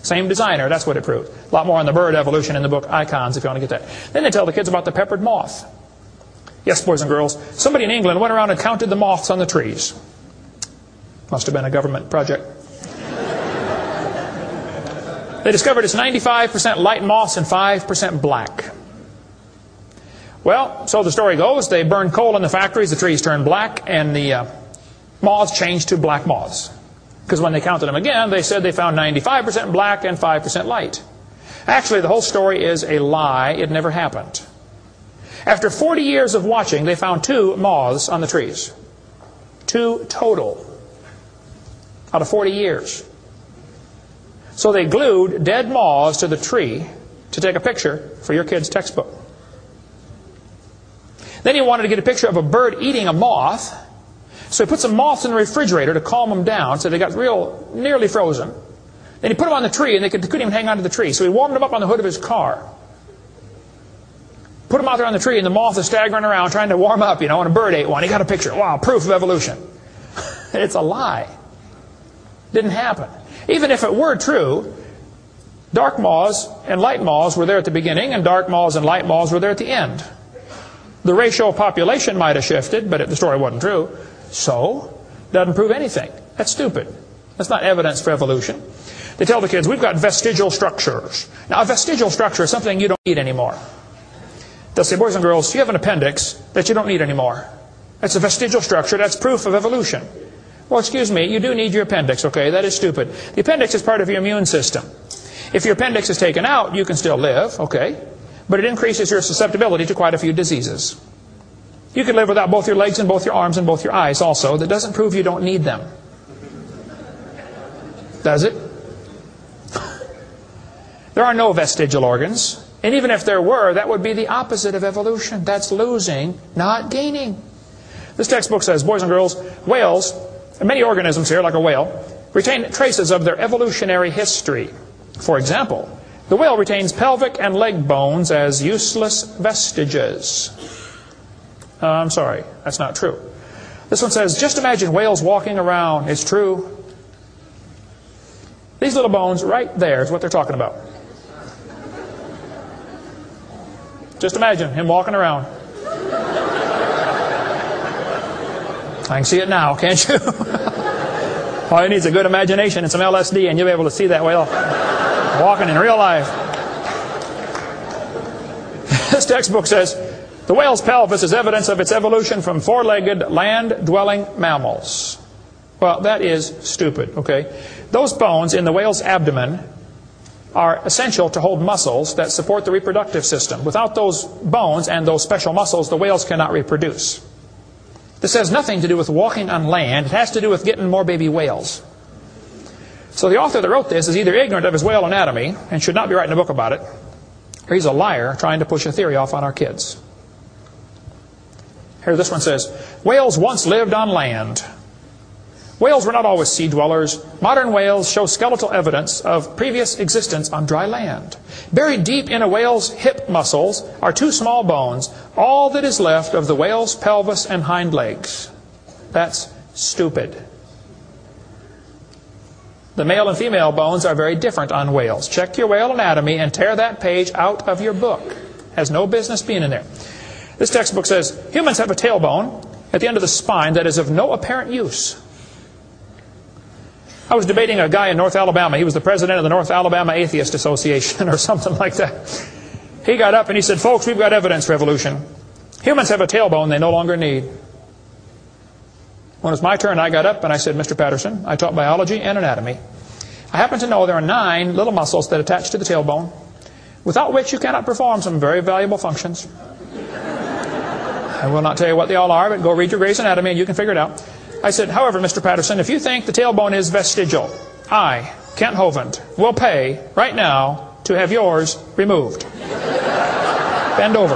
same designer, that's what it proves. A lot more on the bird evolution in the book Icons if you want to get that. Then they tell the kids about the peppered moth. Yes, boys and girls, somebody in England went around and counted the moths on the trees. Must have been a government project. They discovered it's 95% light moths and 5% black. Well, so the story goes, they burned coal in the factories, the trees turned black, and the moths changed to black moths. Because when they counted them again, they said they found 95% black and 5% light. Actually, the whole story is a lie. It never happened. After 40 years of watching, they found 2 moths on the trees. 2 total out of 40 years. So they glued dead moths to the tree to take a picture for your kid's textbook. Then he wanted to get a picture of a bird eating a moth. So he put some moths in the refrigerator to calm them down so they got nearly frozen. Then he put them on the tree and they couldn't even hang on to the tree. So he warmed them up on the hood of his car. Put them out there on the tree, and the moth is staggering around trying to warm up, and a bird ate one. He got a picture. Wow, proof of evolution. It's a lie. Didn't happen. Even if it were true, dark moths and light moths were there at the beginning, and dark moths and light moths were there at the end. The ratio of population might have shifted, but the story wasn't true. So, doesn't prove anything. That's stupid. That's not evidence for evolution. They tell the kids, we've got vestigial structures. Now, a vestigial structure is something you don't need anymore. They'll say, boys and girls, you have an appendix that you don't need anymore. That's a vestigial structure. That's proof of evolution. Well, excuse me, you do need your appendix, okay? That is stupid. The appendix is part of your immune system. If your appendix is taken out, you can still live, okay? But it increases your susceptibility to quite a few diseases. You can live without both your legs and both your arms and both your eyes also. That doesn't prove you don't need them. Does it? There are no vestigial organs. And even if there were, that would be the opposite of evolution. That's losing, not gaining. This textbook says, boys and girls, whales, and many organisms here, like a whale, retain traces of their evolutionary history. For example, the whale retains pelvic and leg bones as useless vestiges. I'm sorry, that's not true. This one says, just imagine whales walking around. It's true. These little bones right there is what they're talking about. Just imagine him walking around. I can see it now, can't you? All you need is a good imagination and some LSD, and you'll be able to see that whale walking in real life. This textbook says, the whale's pelvis is evidence of its evolution from four-legged, land-dwelling mammals. Well, that is stupid, okay? Those bones in the whale's abdomen are essential to hold muscles that support the reproductive system. Without those bones and those special muscles, the whales cannot reproduce. This has nothing to do with walking on land. It has to do with getting more baby whales. So the author that wrote this is either ignorant of his whale anatomy and should not be writing a book about it, or he's a liar trying to push a theory off on our kids. Here, this one says, whales once lived on land. Whales were not always sea dwellers. Modern whales show skeletal evidence of previous existence on dry land. Buried deep in a whale's hip muscles are two small bones, all that is left of the whale's pelvis and hind legs. That's stupid. The male and female bones are very different on whales. Check your whale anatomy and tear that page out of your book. Has no business being in there. This textbook says, humans have a tailbone at the end of the spine that is of no apparent use. I was debating a guy in North Alabama. He was the president of the North Alabama Atheist Association or something like that. He got up and he said, folks, we've got evidence for evolution. Humans have a tailbone they no longer need. When it was my turn, I got up and I said, Mr. Patterson, I taught biology and anatomy. I happen to know there are 9 little muscles that attach to the tailbone, without which you cannot perform some very valuable functions. I will not tell you what they all are, but go read your Gray's Anatomy and you can figure it out. I said, however, Mr. Patterson, if you think the tailbone is vestigial, I, Kent Hovind, will pay right now to have yours removed. Bend over.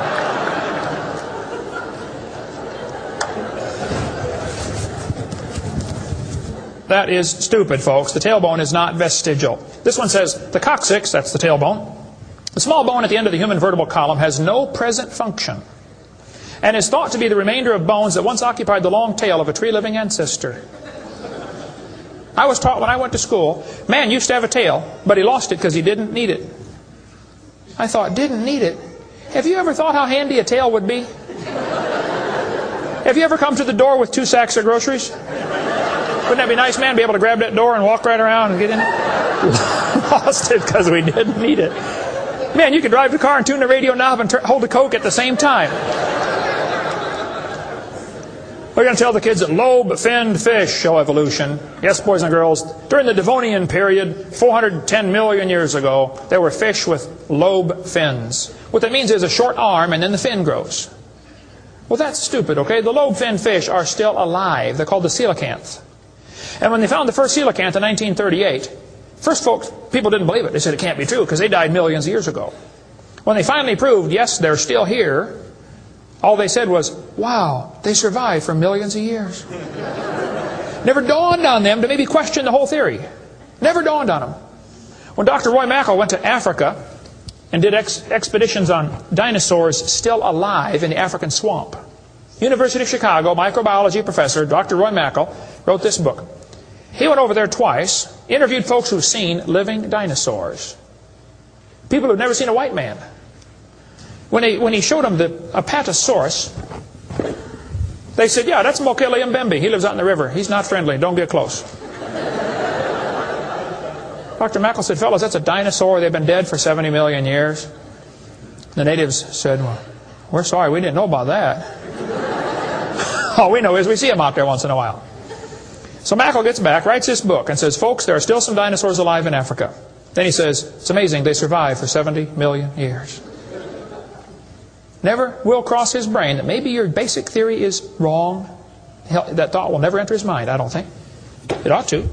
That is stupid, folks. The tailbone is not vestigial. This one says, the coccyx, that's the tailbone, the small bone at the end of the human vertebral column, has no present function, and is thought to be the remainder of bones that once occupied the long tail of a tree-living ancestor. I was taught when I went to school, man used to have a tail, but he lost it because he didn't need it. I thought, didn't need it? Have you ever thought how handy a tail would be? Have you ever come to the door with 2 sacks of groceries? Wouldn't that be nice, man? Be able to grab that door and walk right around and get in it? Lost it because we didn't need it. Man, you could drive the car and tune the radio knob and hold a Coke at the same time. We're going to tell the kids that lobe-finned fish show evolution. Yes, boys and girls, during the Devonian period, 410 million years ago, there were fish with lobe fins. What that means is a short arm and then the fin grows. Well, that's stupid, okay? The lobe-finned fish are still alive. They're called the coelacanth. And when they found the first coelacanth in 1938, first folks, people didn't believe it. They said it can't be true because they died millions of years ago. When they finally proved, yes, they're still here, all they said was, wow, they survived for millions of years. Never dawned on them to maybe question the whole theory. Never dawned on them. When Dr. Roy Mackal went to Africa and did expeditions on dinosaurs still alive in the African swamp. University of Chicago microbiology professor Dr. Roy Mackal wrote this book. He went over there twice, interviewed folks who've seen living dinosaurs. People who've never seen a white man. When he showed them the Apatosaurus, they said, yeah, that's Mokele Mbembe. He lives out in the river. He's not friendly. Don't get close. Dr. Mackal said, fellows, that's a dinosaur. They've been dead for 70 million years. The natives said, well, we're sorry. We didn't know about that. All we know is we see them out there once in a while. So Mackal gets back, writes this book, and says, folks, there are still some dinosaurs alive in Africa. Then he says, it's amazing, they survived for 70 million years. Never will cross his brain that maybe your basic theory is wrong. That thought will never enter his mind, I don't think. It ought to.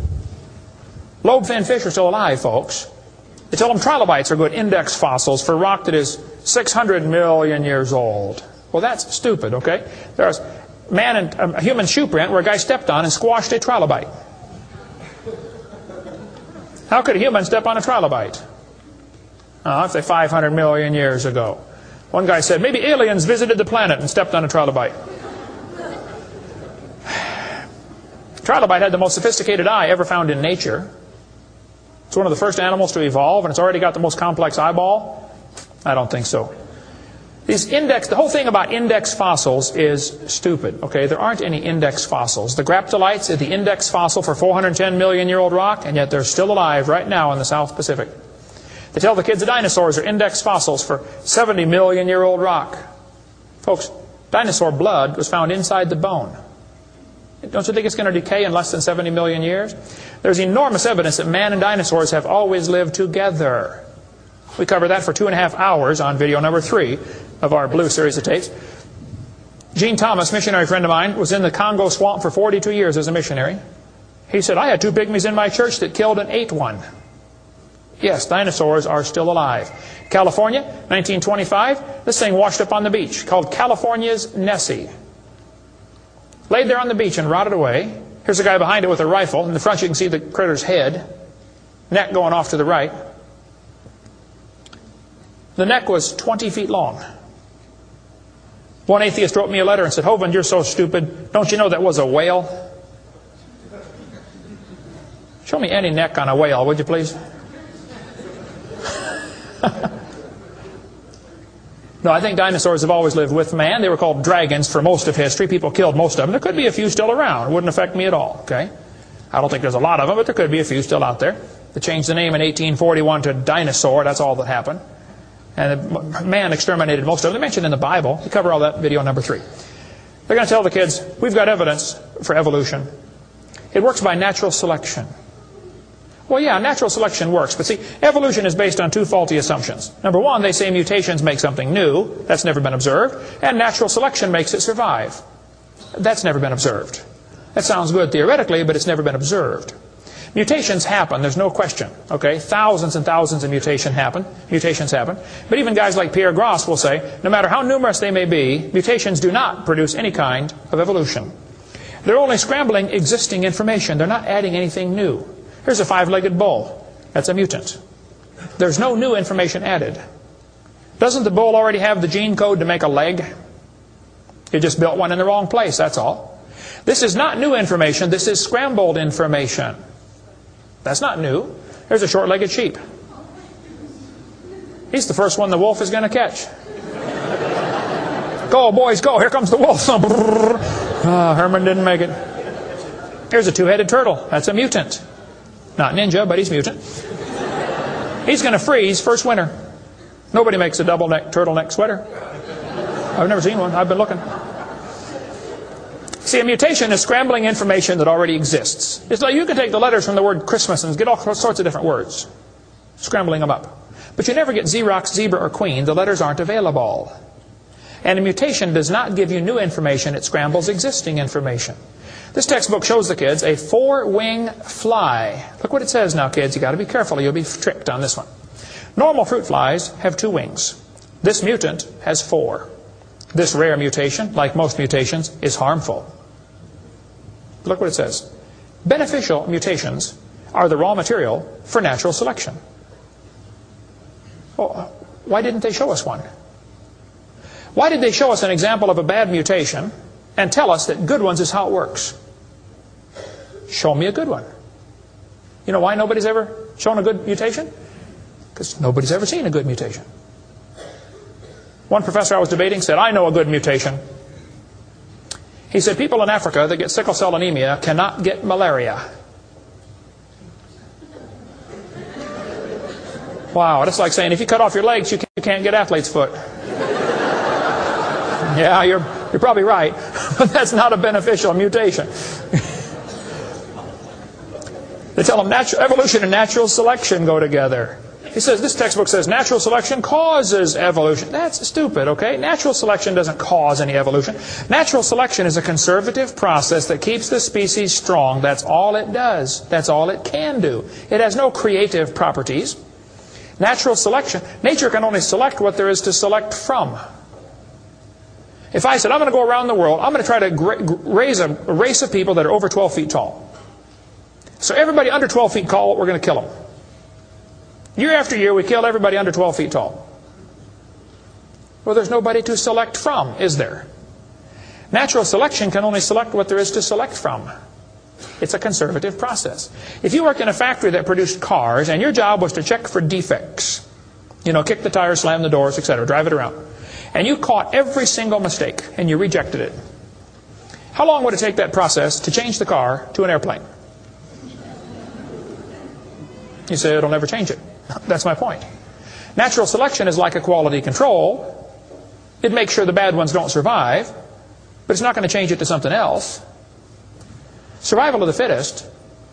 Lobe-finned fish are still alive, folks. They tell them trilobites are good index fossils for rock that is 600 million years old. Well, that's stupid, okay? There's a human shoe print where a guy stepped on and squashed a trilobite. How could a human step on a trilobite? If they're 500 million years ago. One guy said, maybe aliens visited the planet and stepped on a trilobite. Trilobite had the most sophisticated eye ever found in nature. It's one of the first animals to evolve, and it's already got the most complex eyeball. I don't think so. The whole thing about index fossils is stupid. Okay, there aren't any index fossils. The graptolites are the index fossil for 410 million year old rock, and yet they're still alive right now in the South Pacific. They tell the kids the dinosaurs are index fossils for 70 million year old rock. Folks, dinosaur blood was found inside the bone. Don't you think it's going to decay in less than 70 million years? There's enormous evidence that man and dinosaurs have always lived together. We covered that for 2.5 hours on video number 3 of our blue series of tapes. Gene Thomas, missionary friend of mine, was in the Congo swamp for 42 years as a missionary. He said, I had 2 pygmies in my church that killed and ate one. Yes, dinosaurs are still alive. California, 1925, this thing washed up on the beach, called California's Nessie. Laid there on the beach and rotted away. Here's a guy behind it with a rifle. In the front you can see the critter's head, neck going off to the right. The neck was 20 feet long. One atheist wrote me a letter and said, Hovind, you're so stupid. Don't you know that was a whale? Show me any neck on a whale, would you please? No, I think dinosaurs have always lived with man. They were called dragons for most of history. People killed most of them. There could be a few still around. It wouldn't affect me at all, okay? I don't think there's a lot of them, but there could be a few still out there. They changed the name in 1841 to dinosaur. That's all that happened. And man exterminated most of them. They're mentioned in the Bible. We cover all that video number 3. They're going to tell the kids, we've got evidence for evolution. It works by natural selection. Well, yeah, natural selection works. But see, evolution is based on 2 faulty assumptions. Number 1, they say mutations make something new. That's never been observed. And natural selection makes it survive. That's never been observed. That sounds good theoretically, but it's never been observed. Mutations happen, there's no question. Okay, thousands and thousands of mutations happen. But even guys like Pierre Gross will say, no matter how numerous they may be, mutations do not produce any kind of evolution. They're only scrambling existing information. They're not adding anything new. Here's a 5-legged bull. That's a mutant. There's no new information added. Doesn't the bull already have the gene code to make a leg? You just built one in the wrong place, that's all. This is not new information. This is scrambled information. That's not new. Here's a short-legged sheep. He's the first one the wolf is going to catch. Go, boys, go. Here comes the wolf. Herman didn't make it. Here's a 2-headed turtle. That's a mutant. Not ninja, but he's mutant. He's going to freeze first winter. Nobody makes a double-neck turtleneck sweater. I've never seen one. I've been looking. See, a mutation is scrambling information that already exists. It's like you can take the letters from the word Christmas and get all sorts of different words, scrambling them up. But you never get Xerox, zebra, or queen. The letters aren't available. And a mutation does not give you new information. It scrambles existing information. This textbook shows the kids a 4-wing fly. Look what it says now, kids. You've got to be careful. You'll be tricked on this one. Normal fruit flies have 2 wings. This mutant has 4. This rare mutation, like most mutations, is harmful. Look what it says. Beneficial mutations are the raw material for natural selection. Oh, Why didn't they show us one? Why did they show us an example of a bad mutation and tell us that good ones is how it works? Show me a good one. You know why nobody's ever shown a good mutation? Because nobody's ever seen a good mutation. One professor I was debating said, I know a good mutation. He said, people in Africa that get sickle cell anemia cannot get malaria. Wow, that's like saying if you cut off your legs, you can't get athlete's foot. Yeah, you're probably right, but that's not a beneficial mutation. They tell them evolution and natural selection go together. He says, this textbook says natural selection causes evolution. That's stupid, okay? Natural selection doesn't cause any evolution. Natural selection is a conservative process that keeps the species strong. That's all it does. That's all it can do. It has no creative properties. Natural selection, nature can only select what there is to select from. If I said, I'm going to go around the world, I'm going to try to raise a race of people that are over 12 feet tall. So everybody under 12 feet tall, we're going to kill them. Year after year, we kill everybody under 12 feet tall. Well, there's nobody to select from, is there? Natural selection can only select what there is to select from. It's a conservative process. If you worked in a factory that produced cars, and your job was to check for defects, you know, kick the tires, slam the doors, etc., drive it around, and you caught every single mistake, and you rejected it, how long would it take that process to change the car to an airplane? You say it'll never change it. That's my point. Natural selection is like a quality control. It makes sure the bad ones don't survive, but it's not going to change it to something else. Survival of the fittest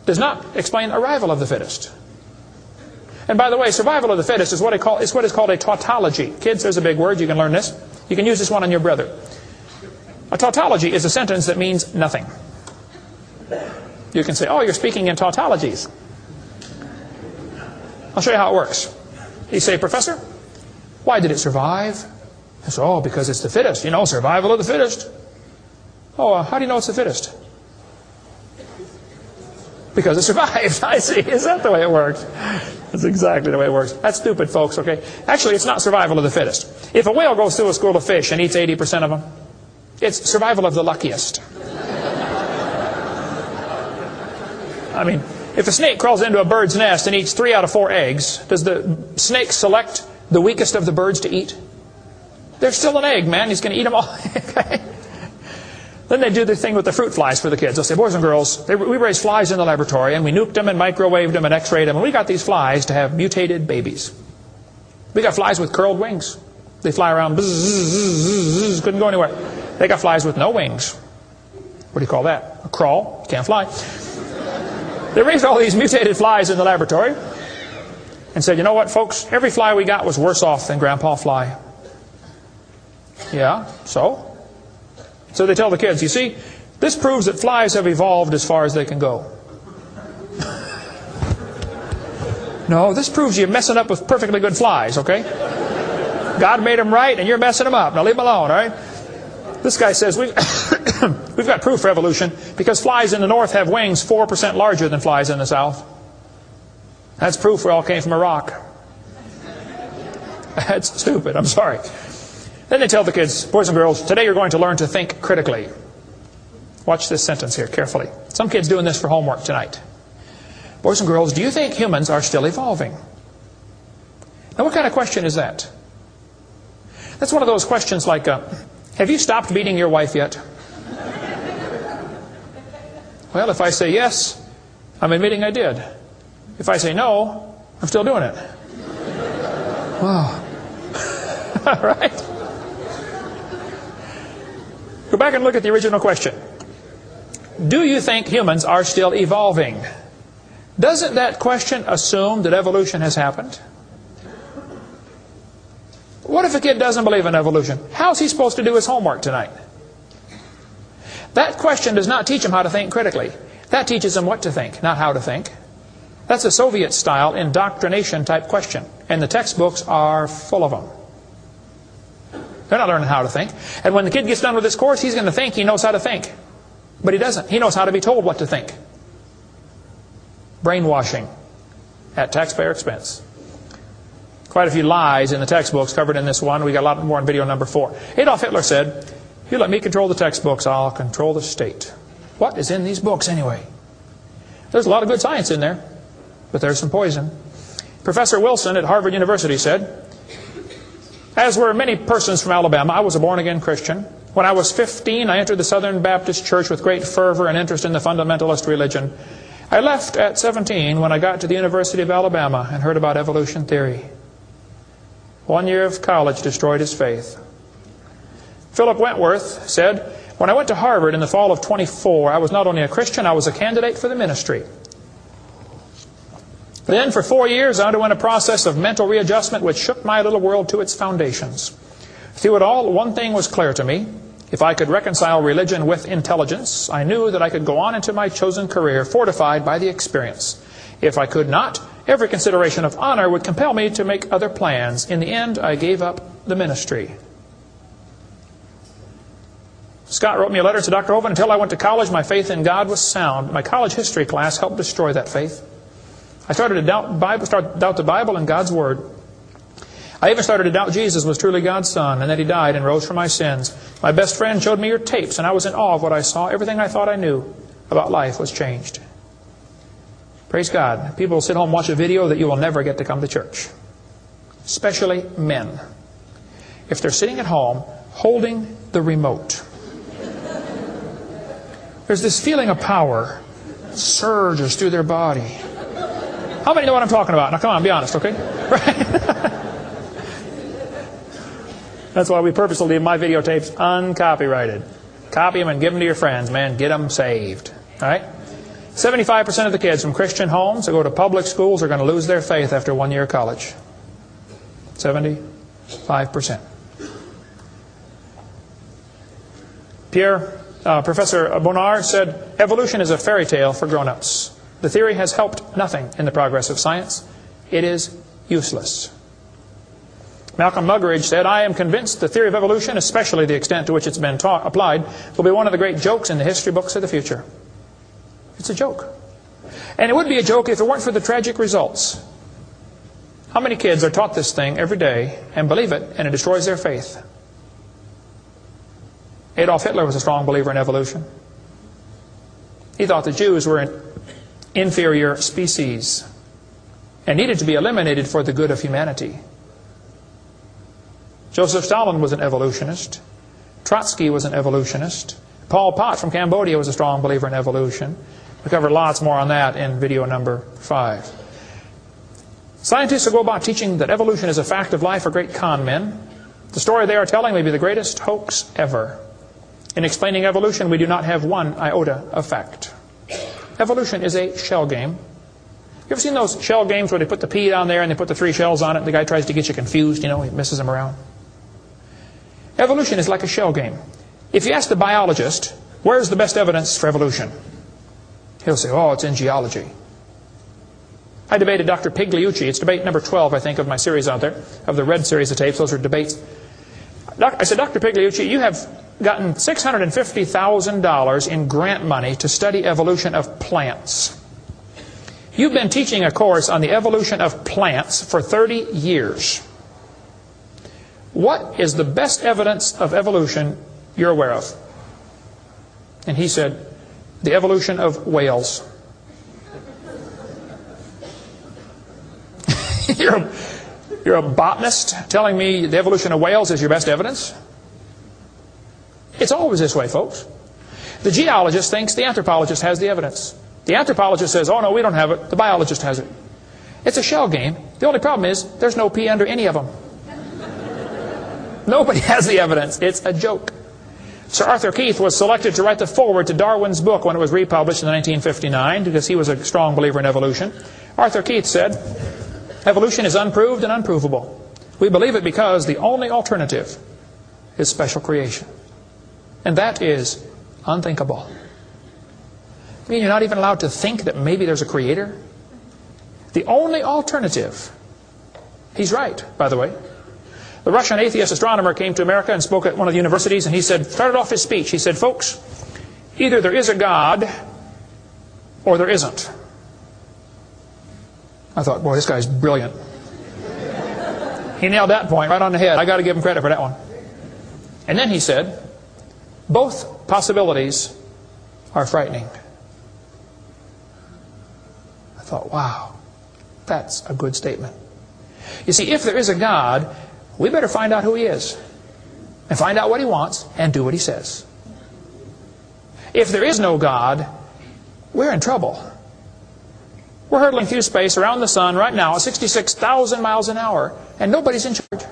does not explain arrival of the fittest. And by the way, survival of the fittest is what is called a tautology. Kids, there's a big word. You can learn this. You can use this one on your brother. A tautology is a sentence that means nothing. You can say, oh, you're speaking in tautologies. I'll show you how it works. You say, Professor, why did it survive? I say, oh, because it's the fittest. You know, survival of the fittest. Oh, how do you know it's the fittest? Because it survived. I see. Is that the way it works? That's exactly the way it works. That's stupid, folks, okay? Actually, it's not survival of the fittest. If a whale goes through a school of fish and eats 80% of them, it's survival of the luckiest. I mean, if a snake crawls into a bird's nest and eats 3 out of 4 eggs, does the snake select the weakest of the birds to eat? There's still an egg, man. He's going to eat them all. Okay? Then they do the thing with the fruit flies for the kids. They'll say, boys and girls, we raised flies in the laboratory, and we nuked them and microwaved them and x-rayed them, and we got these flies to have mutated babies. We got flies with curled wings. They fly around, bzz, bzz, bzz, bzz, couldn't go anywhere. They got flies with no wings. What do you call that? A crawl. Can't fly. They raised all these mutated flies in the laboratory and said, you know what, folks? Every fly we got was worse off than Grandpa Fly. Yeah, so? So they tell the kids, you see, this proves that flies have evolved as far as they can go. No, this proves you're messing up with perfectly good flies, okay? God made them right and you're messing them up. Now leave them alone, all right? This guy says, we've got proof for evolution because flies in the north have wings 4% larger than flies in the south. That's proof we all came from a rock. That's stupid, I'm sorry. Then they tell the kids, boys and girls, today you're going to learn to think critically. Watch this sentence here carefully. Some kids doing this for homework tonight. Boys and girls, do you think humans are still evolving? Now what kind of question is that? That's one of those questions like, have you stopped beating your wife yet? Well, if I say yes, I'm admitting I did. If I say no, I'm still doing it. Wow. All right. Go back and look at the original question. Do you think humans are still evolving? Doesn't that question assume that evolution has happened? What if a kid doesn't believe in evolution? How's he supposed to do his homework tonight? That question does not teach him how to think critically. That teaches him what to think, not how to think. That's a Soviet-style indoctrination type question, and the textbooks are full of them. They're not learning how to think. And when the kid gets done with this course, he's going to think he knows how to think. But he doesn't. He knows how to be told what to think. Brainwashing at taxpayer expense. Quite a few lies in the textbooks covered in this one. We got a lot more in video number 4. Adolf Hitler said, "If you let me control the textbooks, I'll control the state." What is in these books anyway? There's a lot of good science in there, but there's some poison. Professor Wilson at Harvard University said, "As were many persons from Alabama, I was a born-again Christian. When I was 15, I entered the Southern Baptist Church with great fervor and interest in the fundamentalist religion. I left at 17 when I got to the University of Alabama and heard about evolution theory. 1 year of college destroyed his faith." Philip Wentworth said, "When I went to Harvard in the fall of 24, I was not only a Christian, I was a candidate for the ministry. Then for 4 years I underwent a process of mental readjustment which shook my little world to its foundations. Through it all, one thing was clear to me. If I could reconcile religion with intelligence, I knew that I could go on into my chosen career fortified by the experience. If I could not, every consideration of honor would compel me to make other plans. In the end, I gave up the ministry." Scott wrote me a letter to Dr. Hovind, "Until I went to college, my faith in God was sound. My college history class helped destroy that faith. I started to doubt the Bible and God's Word. I even started to doubt Jesus was truly God's Son and that He died and rose for my sins. My best friend showed me your tapes, and I was in awe of what I saw. Everything I thought I knew about life was changed." Praise God. People will sit home and watch a video that you will never get to come to church. Especially men. If they're sitting at home holding the remote. There's this feeling of power surges through their body. How many know what I'm talking about? Now come on, be honest, okay? Right? That's why we purposely leave my videotapes uncopyrighted. Copy them and give them to your friends, man. Get them saved. All right? 75% of the kids from Christian homes that go to public schools are going to lose their faith after 1 year of college. 75%. Professor Bonnard said, "Evolution is a fairy tale for grown-ups. The theory has helped nothing in the progress of science. It is useless." Malcolm Muggeridge said, "I am convinced the theory of evolution, especially the extent to which it's been applied, will be one of the great jokes in the history books of the future." It's a joke. And it would be a joke if it weren't for the tragic results. How many kids are taught this thing every day and believe it, and it destroys their faith? Adolf Hitler was a strong believer in evolution. He thought the Jews were an inferior species and needed to be eliminated for the good of humanity. Joseph Stalin was an evolutionist. Trotsky was an evolutionist. Pol Pot from Cambodia was a strong believer in evolution. We covered lots more on that in video number 5. Scientists who go about teaching that evolution is a fact of life are great con men. The story they are telling may be the greatest hoax ever. In explaining evolution, we do not have one iota of fact. Evolution is a shell game. You ever seen those shell games where they put the pea down there and they put the 3 shells on it and the guy tries to get you confused, you know, he messes them around? Evolution is like a shell game. If you ask the biologist, where's the best evidence for evolution? He'll say, oh, it's in geology. I debated Dr. Pigliucci. It's debate number 12, I think, of my series out there, of the red series of tapes. Those are debates. I said, Dr. Pigliucci, you have gotten $650,000 in grant money to study evolution of plants. You've been teaching a course on the evolution of plants for 30 years. What is the best evidence of evolution you're aware of? And he said, the evolution of whales. You're a botanist telling me the evolution of whales is your best evidence? It's always this way, folks. The geologist thinks the anthropologist has the evidence. The anthropologist says, oh no, we don't have it. The biologist has it. It's a shell game. The only problem is there's no P under any of them. Nobody has the evidence. It's a joke. Sir Arthur Keith was selected to write the foreword to Darwin's book when it was republished in 1959 because he was a strong believer in evolution. Arthur Keith said, evolution is unproved and unprovable. We believe it because the only alternative is special creation. And that is unthinkable. I mean, you're not even allowed to think that maybe there's a creator? The only alternative. He's right, by the way. The Russian atheist astronomer came to America and spoke at one of the universities, and he started off his speech, he said, folks, either there is a God or there isn't. I thought, boy, this guy's brilliant. He nailed that point right on the head. I got to give him credit for that one. And then he said, both possibilities are frightening. I thought, wow, that's a good statement. You see, if there is a God, we better find out who He is. And find out what He wants and do what He says. If there is no God, we're in trouble. We're hurtling through space around the sun right now at 66,000 miles an hour, and nobody's in charge.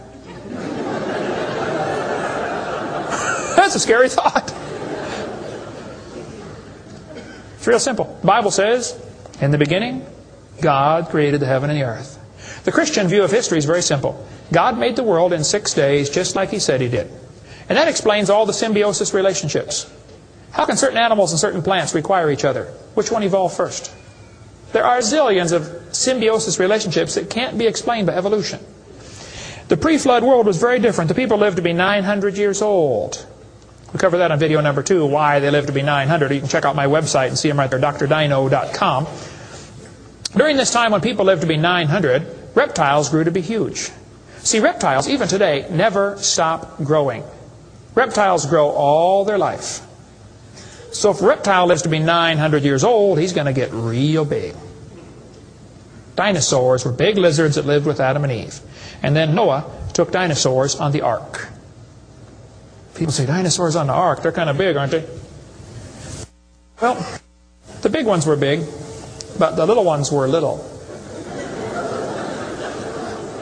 That's a scary thought. It's real simple. The Bible says, in the beginning, God created the heaven and the earth. The Christian view of history is very simple. God made the world in 6 days just like He said He did. And that explains all the symbiosis relationships. How can certain animals and certain plants require each other? Which one evolved first? There are zillions of symbiosis relationships that can't be explained by evolution. The pre-flood world was very different. The people lived to be 900 years old. We cover that on video number 2, why they lived to be 900. You can check out my website and see them right there, drdino.com. During this time when people lived to be 900, reptiles grew to be huge. See, reptiles, even today, never stop growing. Reptiles grow all their life. So if a reptile lives to be 900 years old, he's going to get real big. Dinosaurs were big lizards that lived with Adam and Eve. And then Noah took dinosaurs on the ark. People say, dinosaurs on the ark, they're kind of big, aren't they? Well, the big ones were big, but the little ones were little.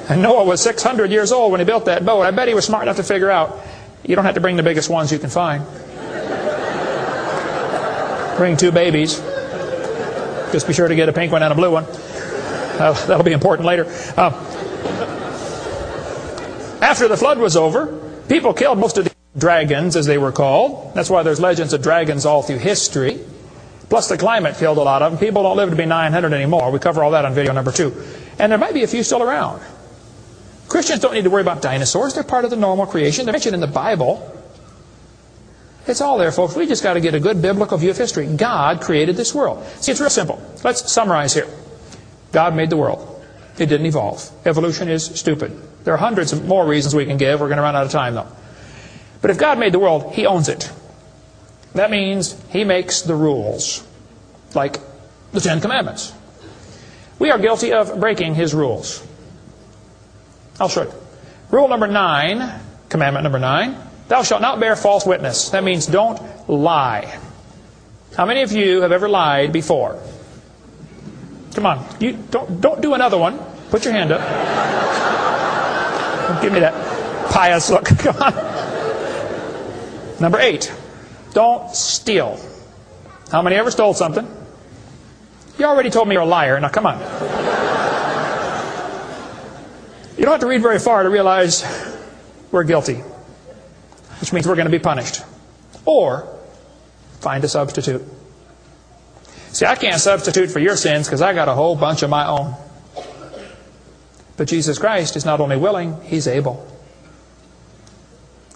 And Noah was 600 years old when he built that boat. I bet he was smart enough to figure out, you don't have to bring the biggest ones you can find. Bring 2 babies. Just be sure to get a pink one and a blue one. That'll be important later. After the flood was over, people killed most of the dragons, as they were called. That's why there's legends of dragons all through history. Plus the climate killed a lot of them. People don't live to be 900 anymore. We cover all that on video number 2. And there might be a few still around. Christians don't need to worry about dinosaurs. They're part of the normal creation. They're mentioned in the Bible. It's all there, folks. We just got to get a good biblical view of history. God created this world. See, it's real simple. Let's summarize here. God made the world. It didn't evolve. Evolution is stupid. There are hundreds of more reasons we can give. We're going to run out of time, though. But if God made the world, He owns it. That means He makes the rules, like the 10 Commandments. We are guilty of breaking His rules. I'll show you. Rule number 9, commandment number 9, thou shalt not bear false witness. That means don't lie. How many of you have ever lied before? Come on, you don't do another one. Put your hand up. Don't give me that pious look. Come on. Number 8, don't steal. How many ever stole something? You already told me you're a liar. Now come on. You don't have to read very far to realize we're guilty, which means we're going to be punished. Or find a substitute. See, I can't substitute for your sins because I got a whole bunch of my own. But Jesus Christ is not only willing, He's able.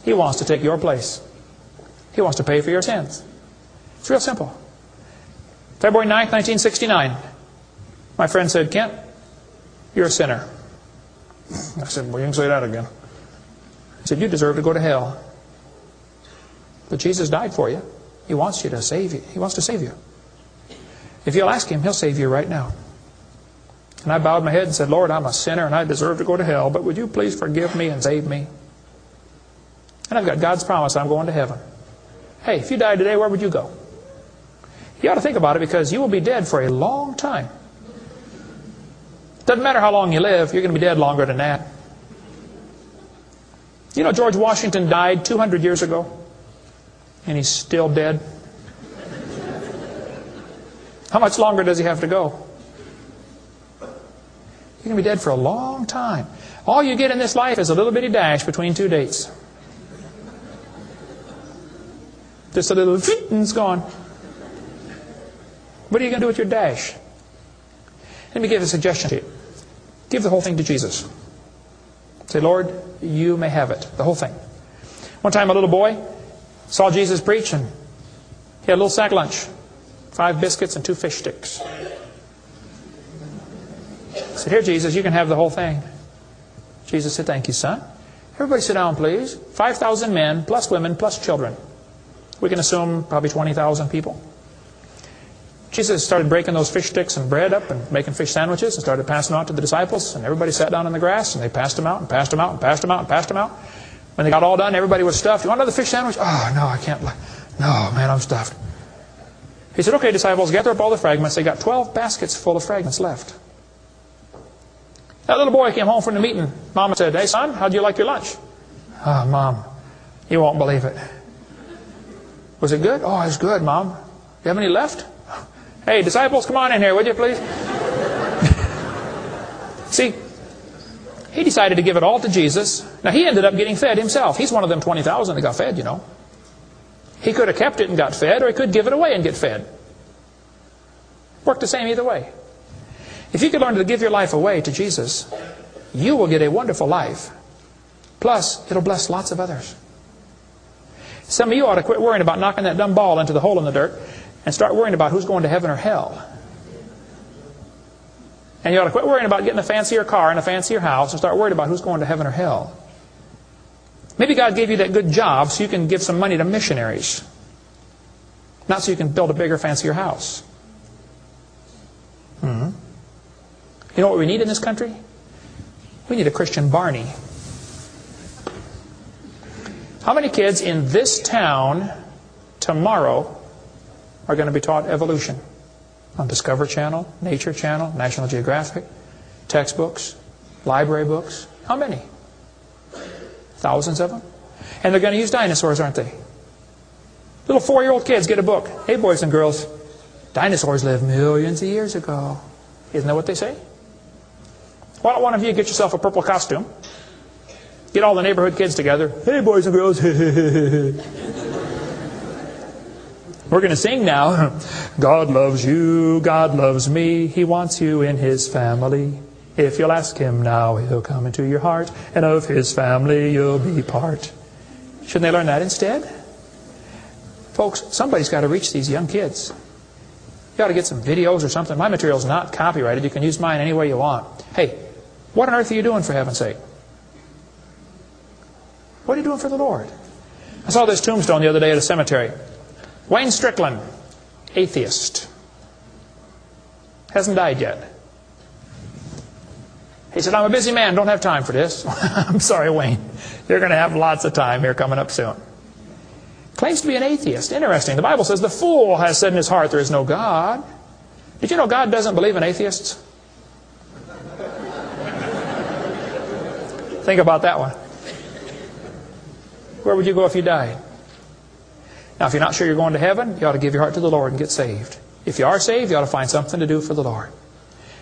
He wants to take your place. He wants to pay for your sins. It's real simple. February 9th, 1969. My friend said, Kent, you're a sinner. I said, well, you can say that again. He said, you deserve to go to hell. But Jesus died for you. He wants you to save you. He wants to save you. If you'll ask Him, He'll save you right now. And I bowed my head and said, Lord, I'm a sinner and I deserve to go to hell, but would you please forgive me and save me? And I've got God's promise I'm going to heaven. Hey, if you died today, where would you go? You ought to think about it because you will be dead for a long time. Doesn't matter how long you live, you're going to be dead longer than that. You know, George Washington died 200 years ago, and he's still dead. How much longer does he have to go? You're going to be dead for a long time. All you get in this life is a little bitty dash between 2 dates. Just a little and it's gone. What are you going to do with your dash? Let me give a suggestion to you. Give the whole thing to Jesus. Say, Lord, you may have it. The whole thing. One time a little boy saw Jesus preach and he had a little sack lunch. 5 biscuits and 2 fish sticks. He said, here, Jesus, you can have the whole thing. Jesus said, thank you, son. Everybody sit down, please. 5,000 men, plus women, plus children. We can assume probably 20,000 people. Jesus started breaking those fish sticks and bread up and making fish sandwiches and started passing them out to the disciples. And everybody sat down in the grass and they passed them out and passed them out and passed them out and passed them out. When they got all done, everybody was stuffed. You want another fish sandwich? Oh, no, I can't. No, man, I'm stuffed. He said, okay, disciples, gather up all the fragments. They got 12 baskets full of fragments left. That little boy came home from the meeting. Mama said, hey, son, how'd you like your lunch? Oh, Mom, you won't believe it. Was it good? Oh, it's good, Mom. You have any left? Hey, disciples, come on in here, would you please? See, he decided to give it all to Jesus. Now, he ended up getting fed himself. He's one of them 20,000 that got fed, you know. He could have kept it and got fed, or he could give it away and get fed. Worked the same either way. If you could learn to give your life away to Jesus, you will get a wonderful life. Plus, it'll bless lots of others. Some of you ought to quit worrying about knocking that dumb ball into the hole in the dirt and start worrying about who's going to heaven or hell. And you ought to quit worrying about getting a fancier car and a fancier house and start worrying about who's going to heaven or hell. Maybe God gave you that good job so you can give some money to missionaries. Not so you can build a bigger, fancier house. You know what we need in this country? We need a Christian Barney. How many kids in this town tomorrow are going to be taught evolution? On Discovery Channel, Nature Channel, National Geographic, textbooks, library books. How many? Thousands of them. And they're going to use dinosaurs, aren't they? Little 4-year-old kids get a book. Hey, boys and girls, dinosaurs lived millions of years ago. Isn't that what they say? Why don't one of you get yourself a purple costume? Get all the neighborhood kids together. Hey, boys and girls. We're going to sing now. God loves you, God loves me. He wants you in His family. If you'll ask Him now, He'll come into your heart, and of His family you'll be part. Shouldn't they learn that instead? Folks, somebody's got to reach these young kids. You ought to get some videos or something. My material's not copyrighted. You can use mine any way you want. Hey, what on earth are you doing, for heaven's sake? What are you doing for the Lord? I saw this tombstone the other day at a cemetery. Wayne Strickland, atheist. Hasn't died yet. He said, I'm a busy man, don't have time for this. I'm sorry, Wayne. You're going to have lots of time here coming up soon. Claims to be an atheist. Interesting. The Bible says, the fool has said in his heart there is no God. Did you know God doesn't believe in atheists? Think about that one. Where would you go if you died? Now, if you're not sure you're going to heaven, you ought to give your heart to the Lord and get saved. If you are saved, you ought to find something to do for the Lord.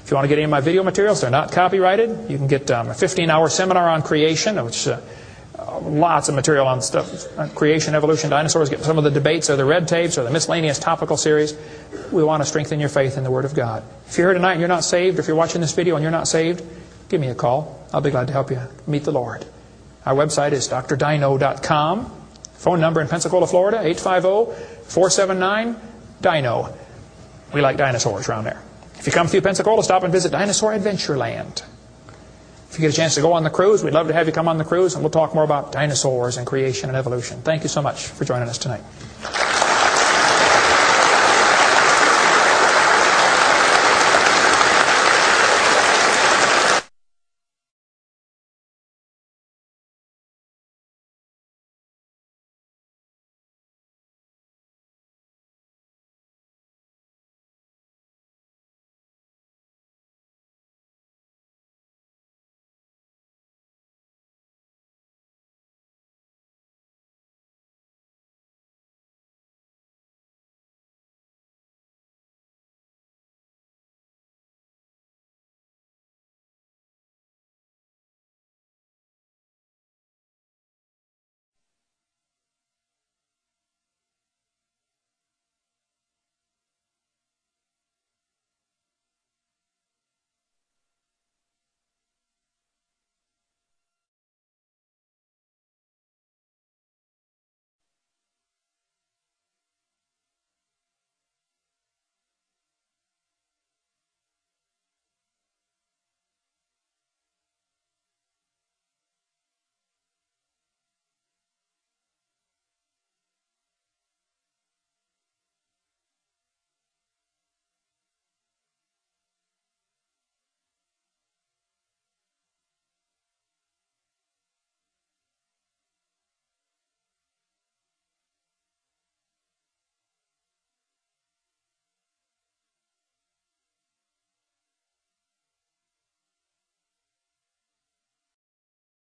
If you want to get any of my video materials, they're not copyrighted. You can get a 15-hour seminar on creation, which lots of material on stuff, on creation, evolution, dinosaurs. Get some of the debates or the red tapes or the miscellaneous topical series. We want to strengthen your faith in the Word of God. If you're here tonight and you're not saved, or if you're watching this video and you're not saved, give me a call. I'll be glad to help you meet the Lord. Our website is drdino.com. Phone number in Pensacola, Florida, 850-479-DINO. We like dinosaurs around there. If you come through Pensacola, stop and visit Dinosaur Adventureland. If you get a chance to go on the cruise, we'd love to have you come on the cruise, and we'll talk more about dinosaurs and creation and evolution. Thank you so much for joining us tonight.